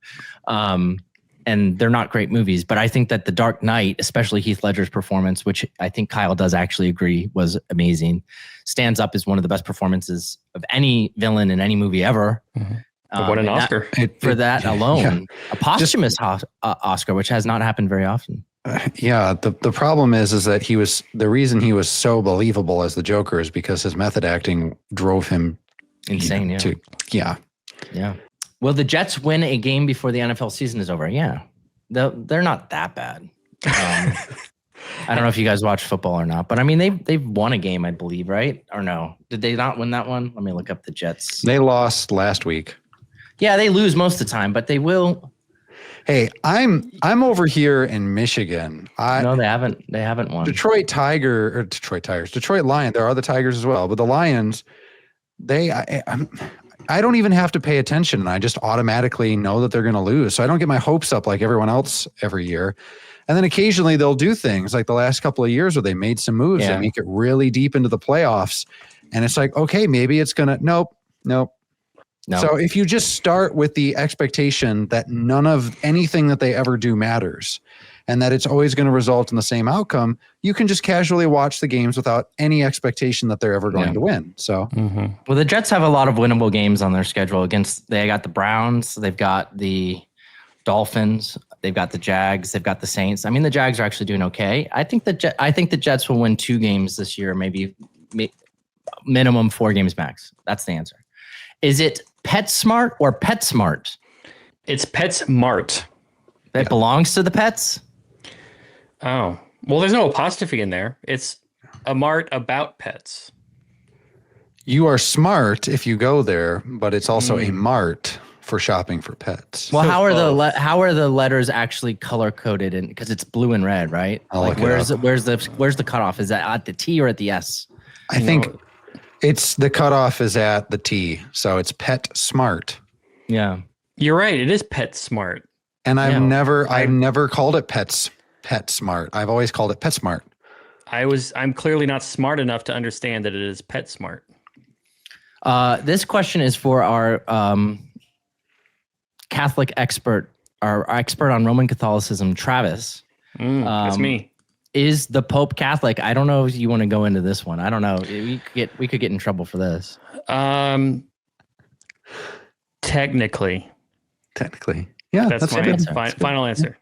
And they're not great movies, but I think that The Dark Knight, especially Heath Ledger's performance, which I think Kyle does actually agree was amazing, stands up as one of the best performances of any villain in any movie ever. What an and that- Oscar. for that alone. Yeah. A posthumous Oscar, which has not happened very often. Yeah, the problem is that the reason he was so believable as the Joker is because his method acting drove him Insane, yeah. Yeah. Will the Jets win a game before the NFL season is over? Yeah. They're not that bad. I don't know if you guys watch football or not, but I mean, they've won a game, I believe, right? Or no? Did they not win that one? Let me look up the Jets. They lost last week. Yeah, they lose most of the time, but they will. Hey, I'm over here in Michigan. No, they haven't. They haven't won. Detroit Lions. There are the Tigers as well, but the Lions, I don't even have to pay attention, and I just automatically know that they're going to lose. So I don't get my hopes up like everyone else every year. And then occasionally they'll do things like the last couple of years where they made some moves that make it really deep into the playoffs. And it's like, okay, maybe it's going to, nope. No. So if you just start with the expectation that none of anything that they ever do matters and that it's always going to result in the same outcome, you can just casually watch the games without any expectation that they're ever going to win. So, Well, the Jets have a lot of winnable games on their schedule they got the Browns, they've got the Dolphins, they've got the Jags, they've got the Saints. I mean, the Jags are actually doing okay. I think the Jets will win 2 games this year, maybe minimum 4 games max. That's the answer. Is it PetSmart or PetSmart? It's PetSmart. That belongs to the Pets? Oh, well, there's no apostrophe in there. It's a mart about pets. you are smart if you go there, but it's also a mart for shopping for pets. Well, So how are both. how are the letters actually color coded? And because it's blue and red, right? I'll Like look it where's the cutoff? Is that at the T or at the S? I think it's the cutoff is at the T. So it's Pet Smart. Yeah. You're right. It is PetSmart. And I've Yeah. never called it Pet Smart. I've always called it PetSmart. I'm clearly not smart enough to understand that it is PetSmart. This question is for our Catholic expert, our expert on Roman Catholicism, Travis. That's me. Is the Pope Catholic? I don't know if you want to go into this one. I don't know. We could get in trouble for this. Technically. Yeah, That's my good. answer. final answer.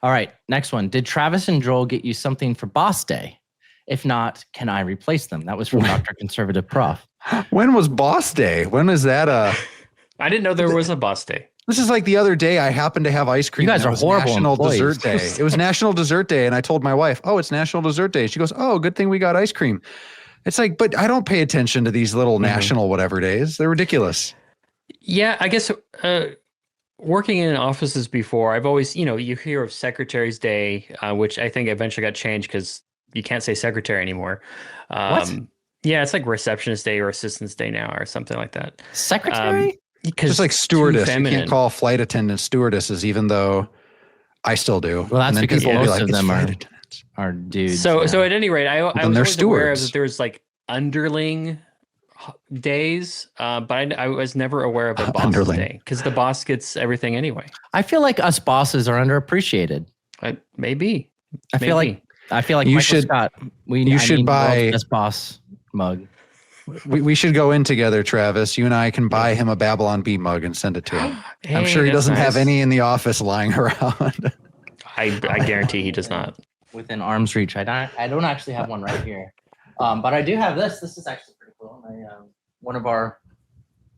All right, next one. Did Travis and Joel get you something for Boss Day? If not, can I replace them? That was from Dr. Conservative Prof. When was Boss Day? When is that? I didn't know there was a boss day. This is like the other day I happened to have ice cream. You guys and it are was horrible National employees. Dessert Day. It was National Dessert Day. And I told my wife, oh, it's National Dessert Day. She goes, oh, good thing we got ice cream. It's like, but I don't pay attention to these little national whatever days. They're ridiculous. Yeah, I guess working in offices before, I've always, you hear of Secretary's Day, which I think eventually got changed because you can't say secretary anymore. What? Yeah, it's like Receptionist Day or Assistant's Day now or something like that. Secretary? Just like stewardess. You can't call flight attendants stewardesses, even though I still do. Well, that's because most of them are are dudes. So at any rate, I was always aware stewards. that there was like underling days, but I was never aware of a boss day because the boss gets everything anyway. I feel like us bosses are underappreciated. Maybe. I feel like you Michael should Scott. You should buy this boss mug. We should go in together, Travis. You and I can buy him a Babylon Bee mug and send it to him. I'm sure he doesn't have any in the office lying around. I guarantee he does not. Within arm's reach. I don't actually have one right here, but I do have this. This is actually pretty cool. One of our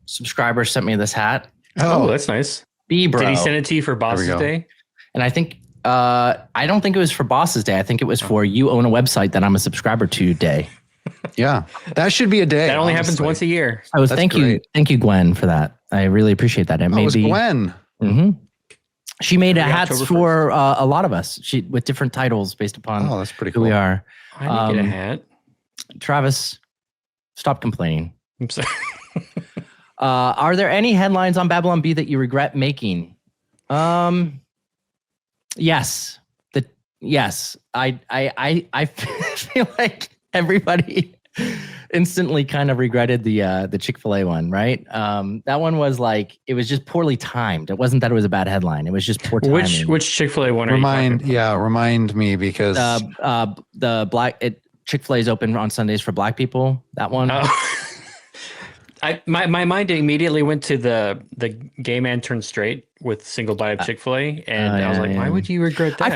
subscribers sent me this hat. Oh, that's nice. Bro. Did he send it to you for Boss's Day? And I think I don't think it was for Boss's Day. I think it was for you own a website that I'm a subscriber to day. Yeah, that should be a day. That only happens once a year. Thank you, Gwen, for that. I really appreciate that. It was Gwen. Mm-hmm. She made hats for a lot of us. With different titles based upon that's pretty cool. Who we are. I didn't get a hat. Travis, stop complaining. I'm sorry. Are there any headlines on Babylon Bee that you regret making? Yes. Yes. I feel like everybody instantly kind of regretted the Chick-fil-A one, right? That one was like, it was just poorly timed. It wasn't that it was a bad headline. It was just poor timing. Which Chick-fil-A one remind me because the Chick-fil-A is open on Sundays for black people. That one. My mind immediately went to the gay man turned straight with single bite of Chick-fil-A, and I was like, why would you regret that? I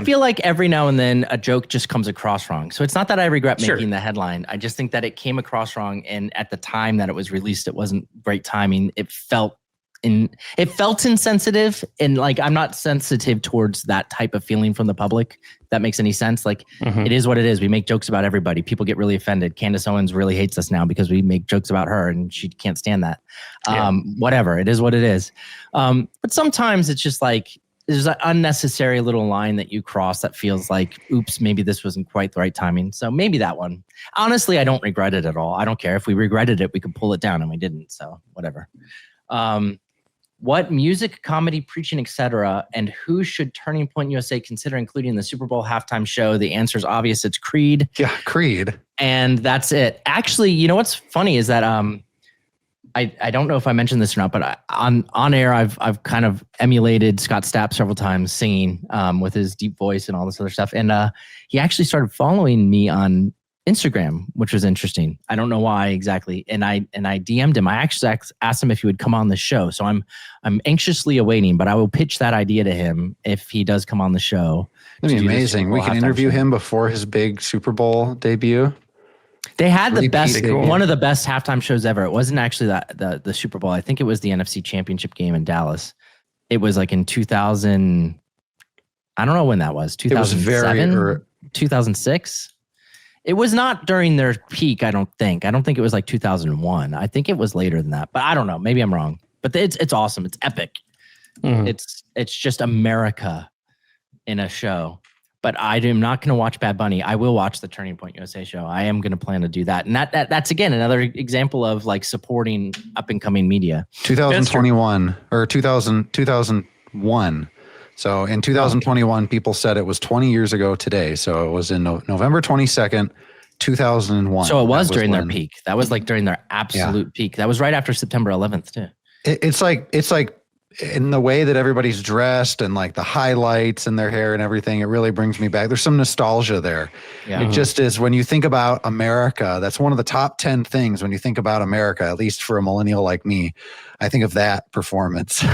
feel like every now and then a joke just comes across wrong. So it's not that I regret making the headline. I just think that it came across wrong, and at the time that it was released, it wasn't great timing. It felt insensitive, and like I'm not sensitive towards that type of feeling from the public. If that makes any sense? Like it is what it is. We make jokes about everybody. People get really offended. Candace Owens really hates us now because we make jokes about her, and she can't stand that. Whatever. It is what it is. But sometimes it's just like there's an unnecessary little line that you cross that feels like, oops, maybe this wasn't quite the right timing. So maybe that one. Honestly, I don't regret it at all. I don't care. If we regretted it, we could pull it down, and we didn't. So whatever. What music, comedy, preaching, etc., and who should Turning Point USA consider including in the Super Bowl halftime show? The answer is obvious. It's Creed. Yeah, Creed. And that's it. Actually, you know what's funny is that I don't know if I mentioned this or not, but on air I've kind of emulated Scott Stapp several times singing with his deep voice and all this other stuff. And he actually started following me on Instagram, which was interesting. I don't know why exactly. And I DM'd him. I actually asked him if he would come on the show. So I'm anxiously awaiting, but I will pitch that idea to him if he does come on the show. That'd be amazing. We can interview him before his big Super Bowl debut. They had one of the best halftime shows ever. It wasn't actually the Super Bowl. I think it was the NFC Championship game in Dallas. It was like in 2000. I don't know when that was. 2007, 2006. It was not during their peak, I don't think. I don't think it was like 2001. I think it was later than that, but I don't know. Maybe I'm wrong. But it's awesome. It's epic. It's just America in a show. But I am not going to watch Bad Bunny. I will watch the Turning Point USA show. I am going to plan to do that. And that's again another example of like supporting up and coming media. 2021 or 2001. So in 2021, people said it was 20 years ago today. So it was in November 22nd, 2001. So it was during their peak. That was like during their absolute peak. That was right after September 11th too. It's like in the way that everybody's dressed and like the highlights in their hair and everything, it really brings me back. There's some nostalgia there. Yeah. It just is when you think about America, that's one of the top 10 things when you think about America, at least for a millennial like me. I think of that performance.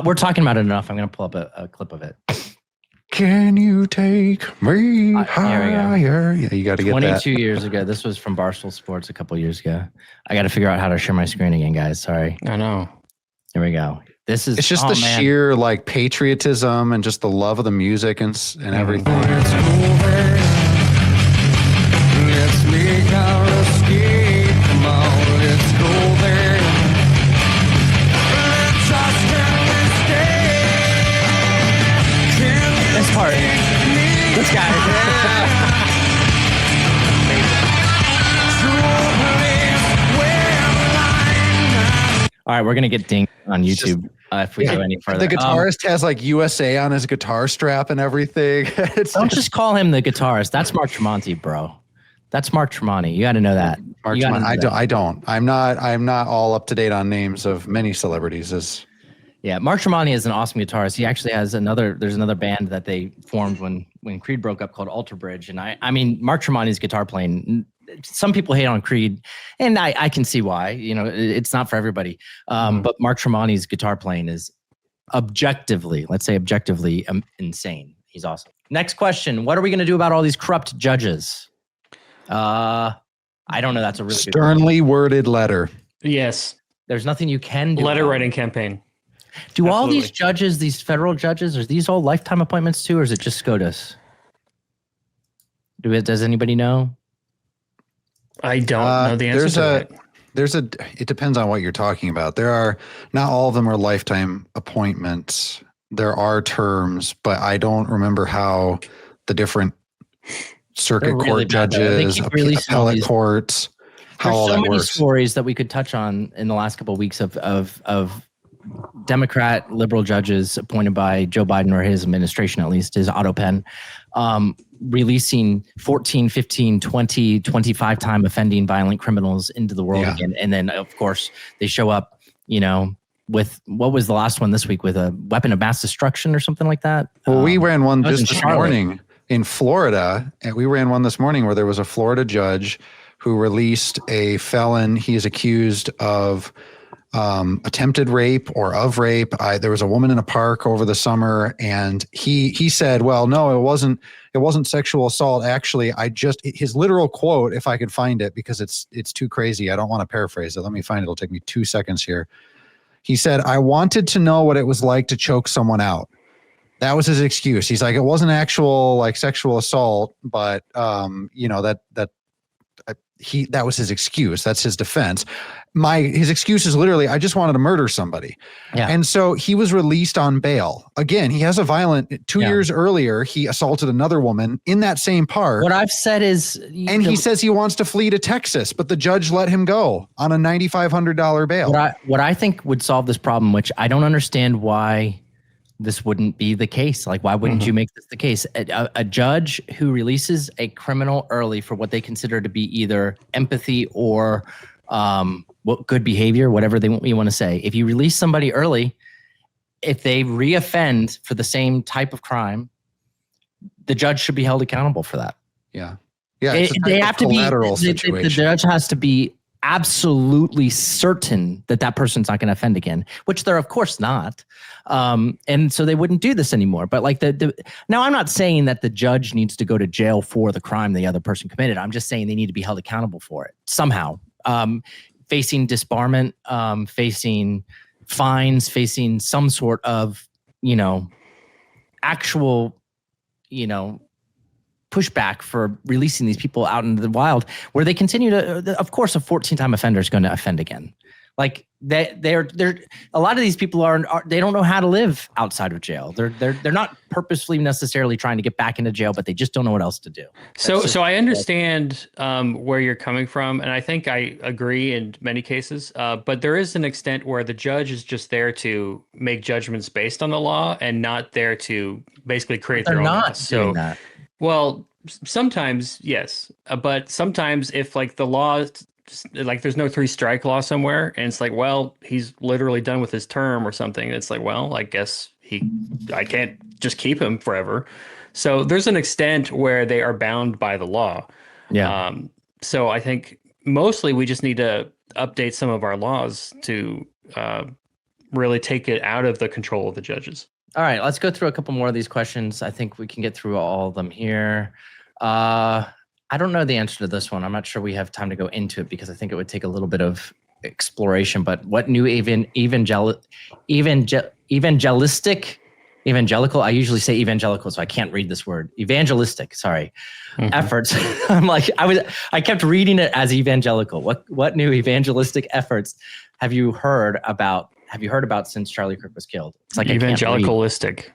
We're talking about it enough. I'm going to pull up a clip of it. Can you take me higher? Yeah, you got to get that. 22 years ago. This was from Barstool Sports a couple years ago. I got to figure out how to share my screen again, guys. Sorry. I know. Here we go. This is. It's just the sheer like patriotism and just the love of the music and everything. Let's make our escape. Come on, let's go there. Let's just This part. This guy. All right, we're gonna get dinged on YouTube if we go any further. The guitarist has like USA on his guitar strap and everything. Don't just call him the guitarist. That's Mark Tremonti, bro. That's Mark Tremonti. You got to know that. Mark Tremonti. I don't. I'm not all up to date on names of many celebrities. Yeah, Mark Tremonti is an awesome guitarist. He actually has there's another band that they formed when Creed broke up called Alter Bridge. And I mean, Mark Tremonti's guitar playing, some people hate on Creed, and I can see why. You know, it's not for everybody. But Mark Tremonti's guitar playing is objectively insane. He's awesome. Next question. What are we going to do about all these corrupt judges? I don't know. That's a really sternly worded letter. Yes. There's nothing you can do. Letter writing campaign. Do all these judges, these federal judges, are these all lifetime appointments too, or is it just SCOTUS? Does anybody know? I don't know the answer to that. It depends on what you're talking about. There are, not all of them are lifetime appointments. There are terms, but I don't remember how the different circuit court judges, appellate courts, how all that works. There's so many stories that we could touch on in the last couple of weeks of Democrat liberal judges appointed by Joe Biden, or his administration, at least his auto pen, releasing 14, 15, 20, 25 time offending violent criminals into the world again. And then of course they show up, you know, with, what was the last one this week, with a weapon of mass destruction or something like that? Well, we ran one this morning in Florida, and we ran one this morning where there was a Florida judge who released a felon. He is accused of attempted rape or of rape. There was a woman in a park over the summer, and he said, well, no, it wasn't sexual assault. Actually, his literal quote, if I could find it, because it's too crazy. I don't want to paraphrase it. Let me find it. It'll take me 2 seconds here. He said, I wanted to know what it was like to choke someone out. That was his excuse. He's like, it wasn't actual like sexual assault, but you know, that was his excuse. That's his defense. His excuse is literally, I just wanted to murder somebody. Yeah. And so he was released on bail. Again, he has a violent, 2 years earlier, he assaulted another woman in that same park. What I've said is, he says he wants to flee to Texas, but the judge let him go on a $9,500 bail. What I think would solve this problem, which I don't understand why this wouldn't be the case. Like, why wouldn't you make this the case? A judge who releases a criminal early for what they consider to be either empathy or good behavior, whatever you want to say. If you release somebody early, if they reoffend for the same type of crime, the judge should be held accountable for that. Yeah. They have to be. The judge has to be absolutely certain that person's not going to offend again, which they're of course not. And so they wouldn't do this anymore. But like now, I'm not saying that the judge needs to go to jail for the crime the other person committed. I'm just saying they need to be held accountable for it somehow. Facing disbarment, facing fines, facing some sort of, you know, actual, you know, pushback for releasing these people out into the wild, where they continue to, of course, a 14-time offender is going to offend again. Like they're a lot of these people are they don't know how to live outside of jail. They're not purposefully necessarily trying to get back into jail, but they just don't know what else to do. So I understand where you're coming from, and I think I agree in many cases. But there is an extent where the judge is just there to make judgments based on the law and not there to basically create their own law. So that. Well, sometimes yes, but sometimes if like the law, like there's no 3-strike law somewhere, and it's like, well, he's literally done with his term or something. It's like, well, I guess I can't just keep him forever. So there's an extent where they are bound by the law. Yeah. So I think mostly we just need to update some of our laws to really take it out of the control of the judges. All right, let's go through a couple more of these questions. I think we can get through all of them here. I don't know the answer to this one. I'm not sure we have time to go into it because I think it would take a little bit of exploration. But what new evangelical? I usually say evangelical, so I can't read this word. Evangelistic, sorry. Efforts. I'm like, I kept reading it as evangelical. What new evangelistic efforts have you heard about? Have you heard about since Charlie Kirk was killed? It's like evangelicalistic.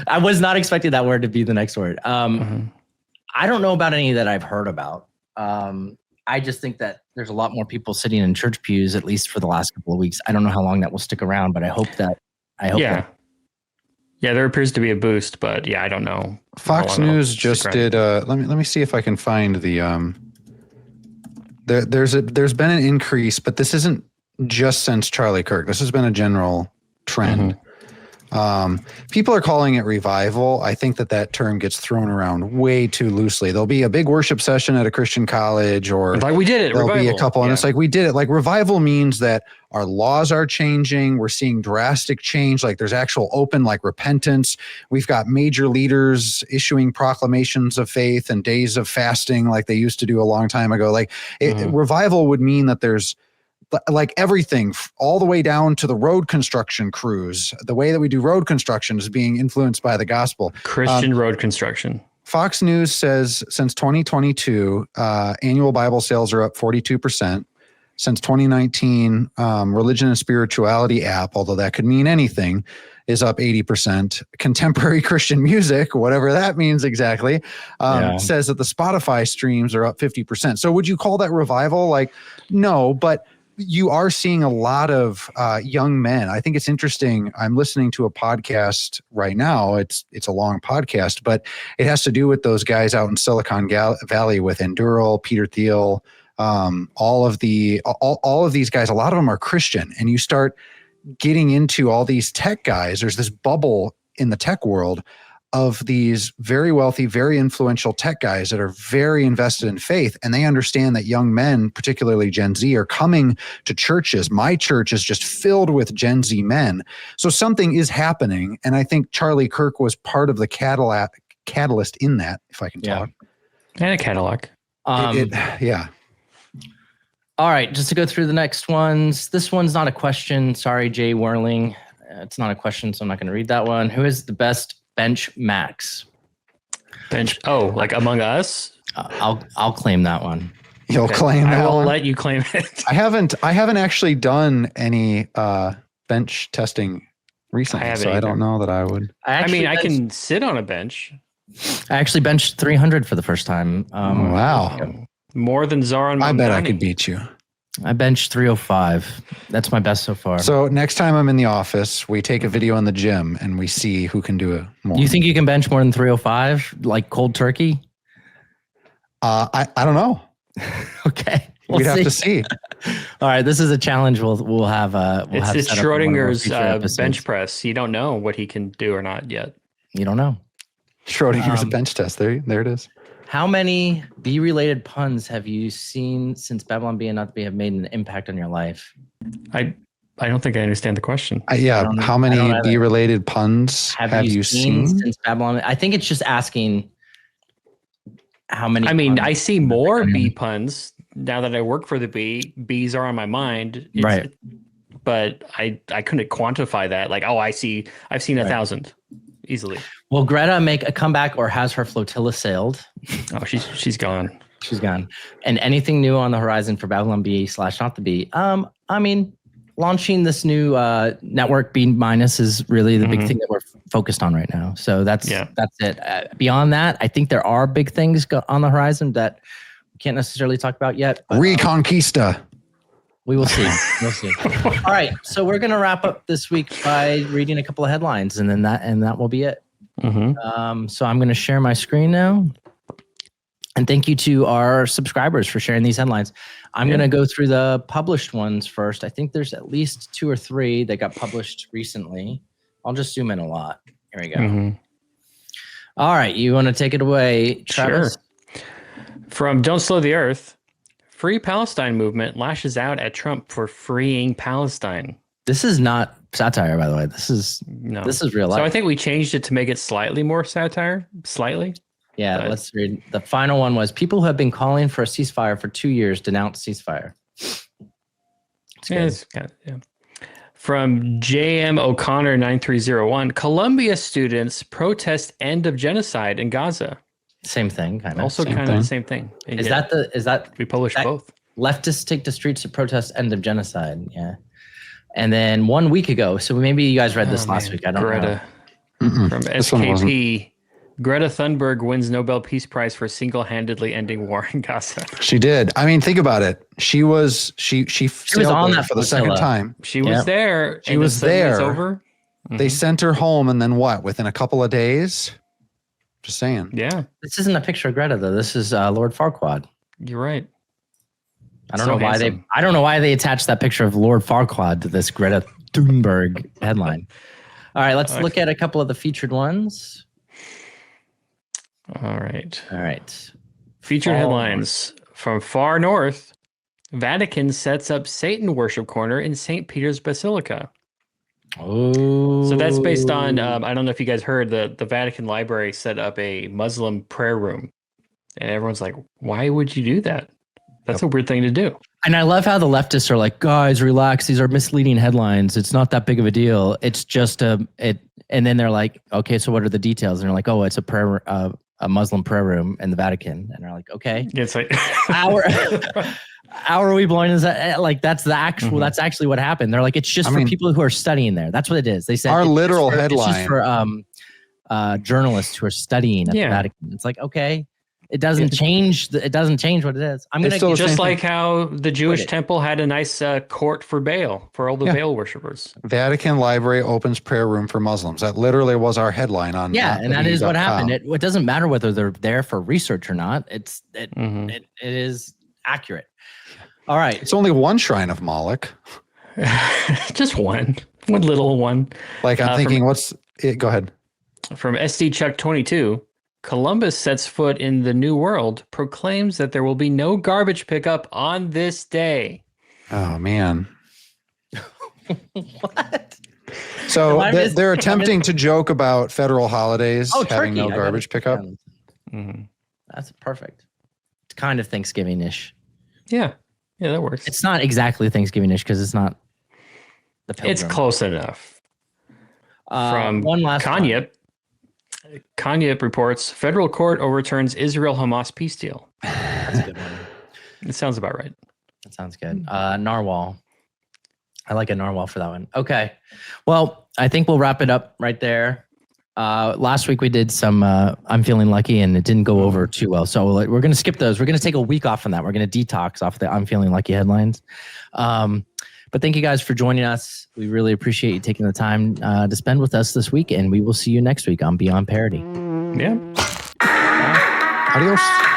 I was not expecting that word to be the next word. I don't know about any that I've heard about. I just think that there's a lot more people sitting in church pews, at least for the last couple of weeks. I don't know how long that will stick around, but I hope that. Yeah, there appears to be a boost, but I don't know. Fox News just did. Let me see if I can find the. There's been an increase, but this isn't just since Charlie Kirk. This has been a general trend. People are calling it revival. I think that term gets thrown around way too loosely. There'll be a big worship session at a Christian college, or like we did it. There'll revival. be a couple, and it's like we did it. Like revival means that our laws are changing. We're seeing drastic change. Like there's actual open like repentance. We've got major leaders issuing proclamations of faith and days of fasting, like they used to do a long time ago. Like revival would mean that there's like everything all the way down to the road construction crews. The way that we do road construction is being influenced by the gospel. Christian road construction. Fox News says since 2022, annual Bible sales are up 42%. Since 2019, religion and spirituality app, although that could mean anything, is up 80%. Contemporary Christian music, whatever that means exactly, says that the Spotify streams are up 50%. So would you call that revival? Like, no, but you are seeing a lot of young men. I think it's interesting. I'm listening to a podcast right now. It's a long podcast, but it has to do with those guys out in Silicon Valley with Enduro, Peter Thiel, all of these guys. A lot of them are Christian, and you start getting into all these tech guys. There's this bubble in the tech world of these very wealthy, very influential tech guys that are very invested in faith. And they understand that young men, particularly Gen Z, are coming to churches. My church is just filled with Gen Z men. So something is happening. And I think Charlie Kirk was part of the catalyst in that, if I can talk. And a Cadillac. Yeah. All right, just to go through the next ones. This one's not a question. Sorry, Jay Whirling. It's not a question, so I'm not going to read that one. Who is the best bench max? Bench? Oh, like among us? I'll claim that one. You'll claim that one? I will let you claim it. I haven't actually done any bench testing recently, so I don't know that I would. I can sit on a bench. I actually benched 300 for the first time. Wow. More than Zoran Mamdani. I bet I could beat you. I benched 305. That's my best so far. So next time I'm in the office, we take a video in the gym and we see who can do it more. You think you can bench more than 305, like cold turkey? I don't know. Okay. We'd have to see. All right, this is a challenge. We'll have. It's Schrodinger's bench press. You don't know what he can do or not yet. You don't know. Schrodinger's bench test. There it is. How many bee-related puns have you seen since Babylon Bee and Not the Bee have made an impact on your life? I don't think I understand the question. How many bee-related puns have you seen since Babylon? I think it's just asking how many. I mean, I see more bee puns now that I work for the bee. Bees are on my mind, right? But I couldn't quantify that. Like, I've seen 1,000 easily. Will Greta make a comeback, or has her flotilla sailed? Oh, she's gone. She's gone. And anything new on the horizon for Babylon Bee / Not the Bee? I mean, launching this new network B- is really the big thing that we're focused on right now. So that's it. Beyond that, I think there are big things on the horizon that we can't necessarily talk about yet. But, Reconquista. We will see. We'll see. All right. So we're going to wrap up this week by reading a couple of headlines, and then that will be it. So I'm going to share my screen now. And thank you to our subscribers for sharing these headlines. I'm going to go through the published ones first. I think there's at least 2 or 3 that got published recently. I'll just zoom in a lot. Here we go. All right. You want to take it away, Travis? Sure. From Don't Slow the Earth. Free Palestine movement lashes out at Trump for freeing Palestine. This is not satire, by the way. This is real life. So I think we changed it to make it slightly more satire. Slightly. Yeah, but let's read. The final one was people who have been calling for a ceasefire for 2 years denounce ceasefire. It's kind of, yeah. From JM O'Connor 9301, Columbia students protest end of genocide in Gaza. Same thing, kind of. Also kind of the same thing. And Is that we published both? Leftists take the streets to protest end of genocide. Yeah. And then 1 week ago, so maybe you guys read this last week. I don't know. From SKP, Greta Thunberg wins Nobel Peace Prize for single-handedly ending war in Gaza. She did. I mean, think about it. She was on that for the second time. She was there. She was there. It's over. They sent her home, and then what? Within a couple of days. Just saying. Yeah. This isn't a picture of Greta though. This is Lord Farquaad. You're right. I don't know why they attached that picture of Lord Farquaad to this Greta Thunberg headline. All right, let's look at a couple of the featured ones. All right. Featured headlines from far north. Vatican sets up Satan worship corner in St. Peter's Basilica. Oh. So that's based on, I don't know if you guys heard, the Vatican Library set up a Muslim prayer room. And everyone's like, why would you do that? That's a weird thing to do. And I love how the leftists are like, guys, relax. These are misleading headlines. It's not that big of a deal. It's just and then they're like, okay, so what are the details? And they're like, oh, it's a Muslim prayer room in the Vatican. And they're like, okay. It's like, how are we blowing this? Like, that's the actual, that's actually what happened. They're like, it's just for people who are studying there. That's what it is. They said our literal headline. It's just for journalists who are studying at the Vatican. It's like, okay. It doesn't change. It doesn't change what it is. I'm going to just like how the Jewish temple had a nice court for Baal, for all the Baal worshippers. Vatican Library opens prayer room for Muslims. That literally was our headline on. Yeah, and that is what happened. It doesn't matter whether they're there for research or not. It is accurate. All right. It's only one shrine of Moloch. Just one little one. Like I'm thinking, go ahead. From SD Chuck 22. Columbus sets foot in the New World, proclaims that there will be no garbage pickup on this day. Oh, man. What? So they're attempting to joke about federal holidays having no garbage pickup. That's perfect. It's kind of Thanksgiving-ish. Yeah, that works. It's not exactly Thanksgiving-ish because it's not the pilgrim. It's close enough. From one last Kanye. Kanye reports federal court overturns Israel-Hamas peace deal. That's a good one. It sounds about right. That sounds good. Narwhal. I like a narwhal for that one. Okay. Well, I think we'll wrap it up right there. Last week we did some I'm Feeling Lucky and it didn't go over too well. So we're going to skip those. We're going to take a week off from that. We're going to detox off the I'm Feeling Lucky headlines. But thank you guys for joining us. We really appreciate you taking the time to spend with us this week, and we will see you next week on Beyond Parody. Yeah. Adios.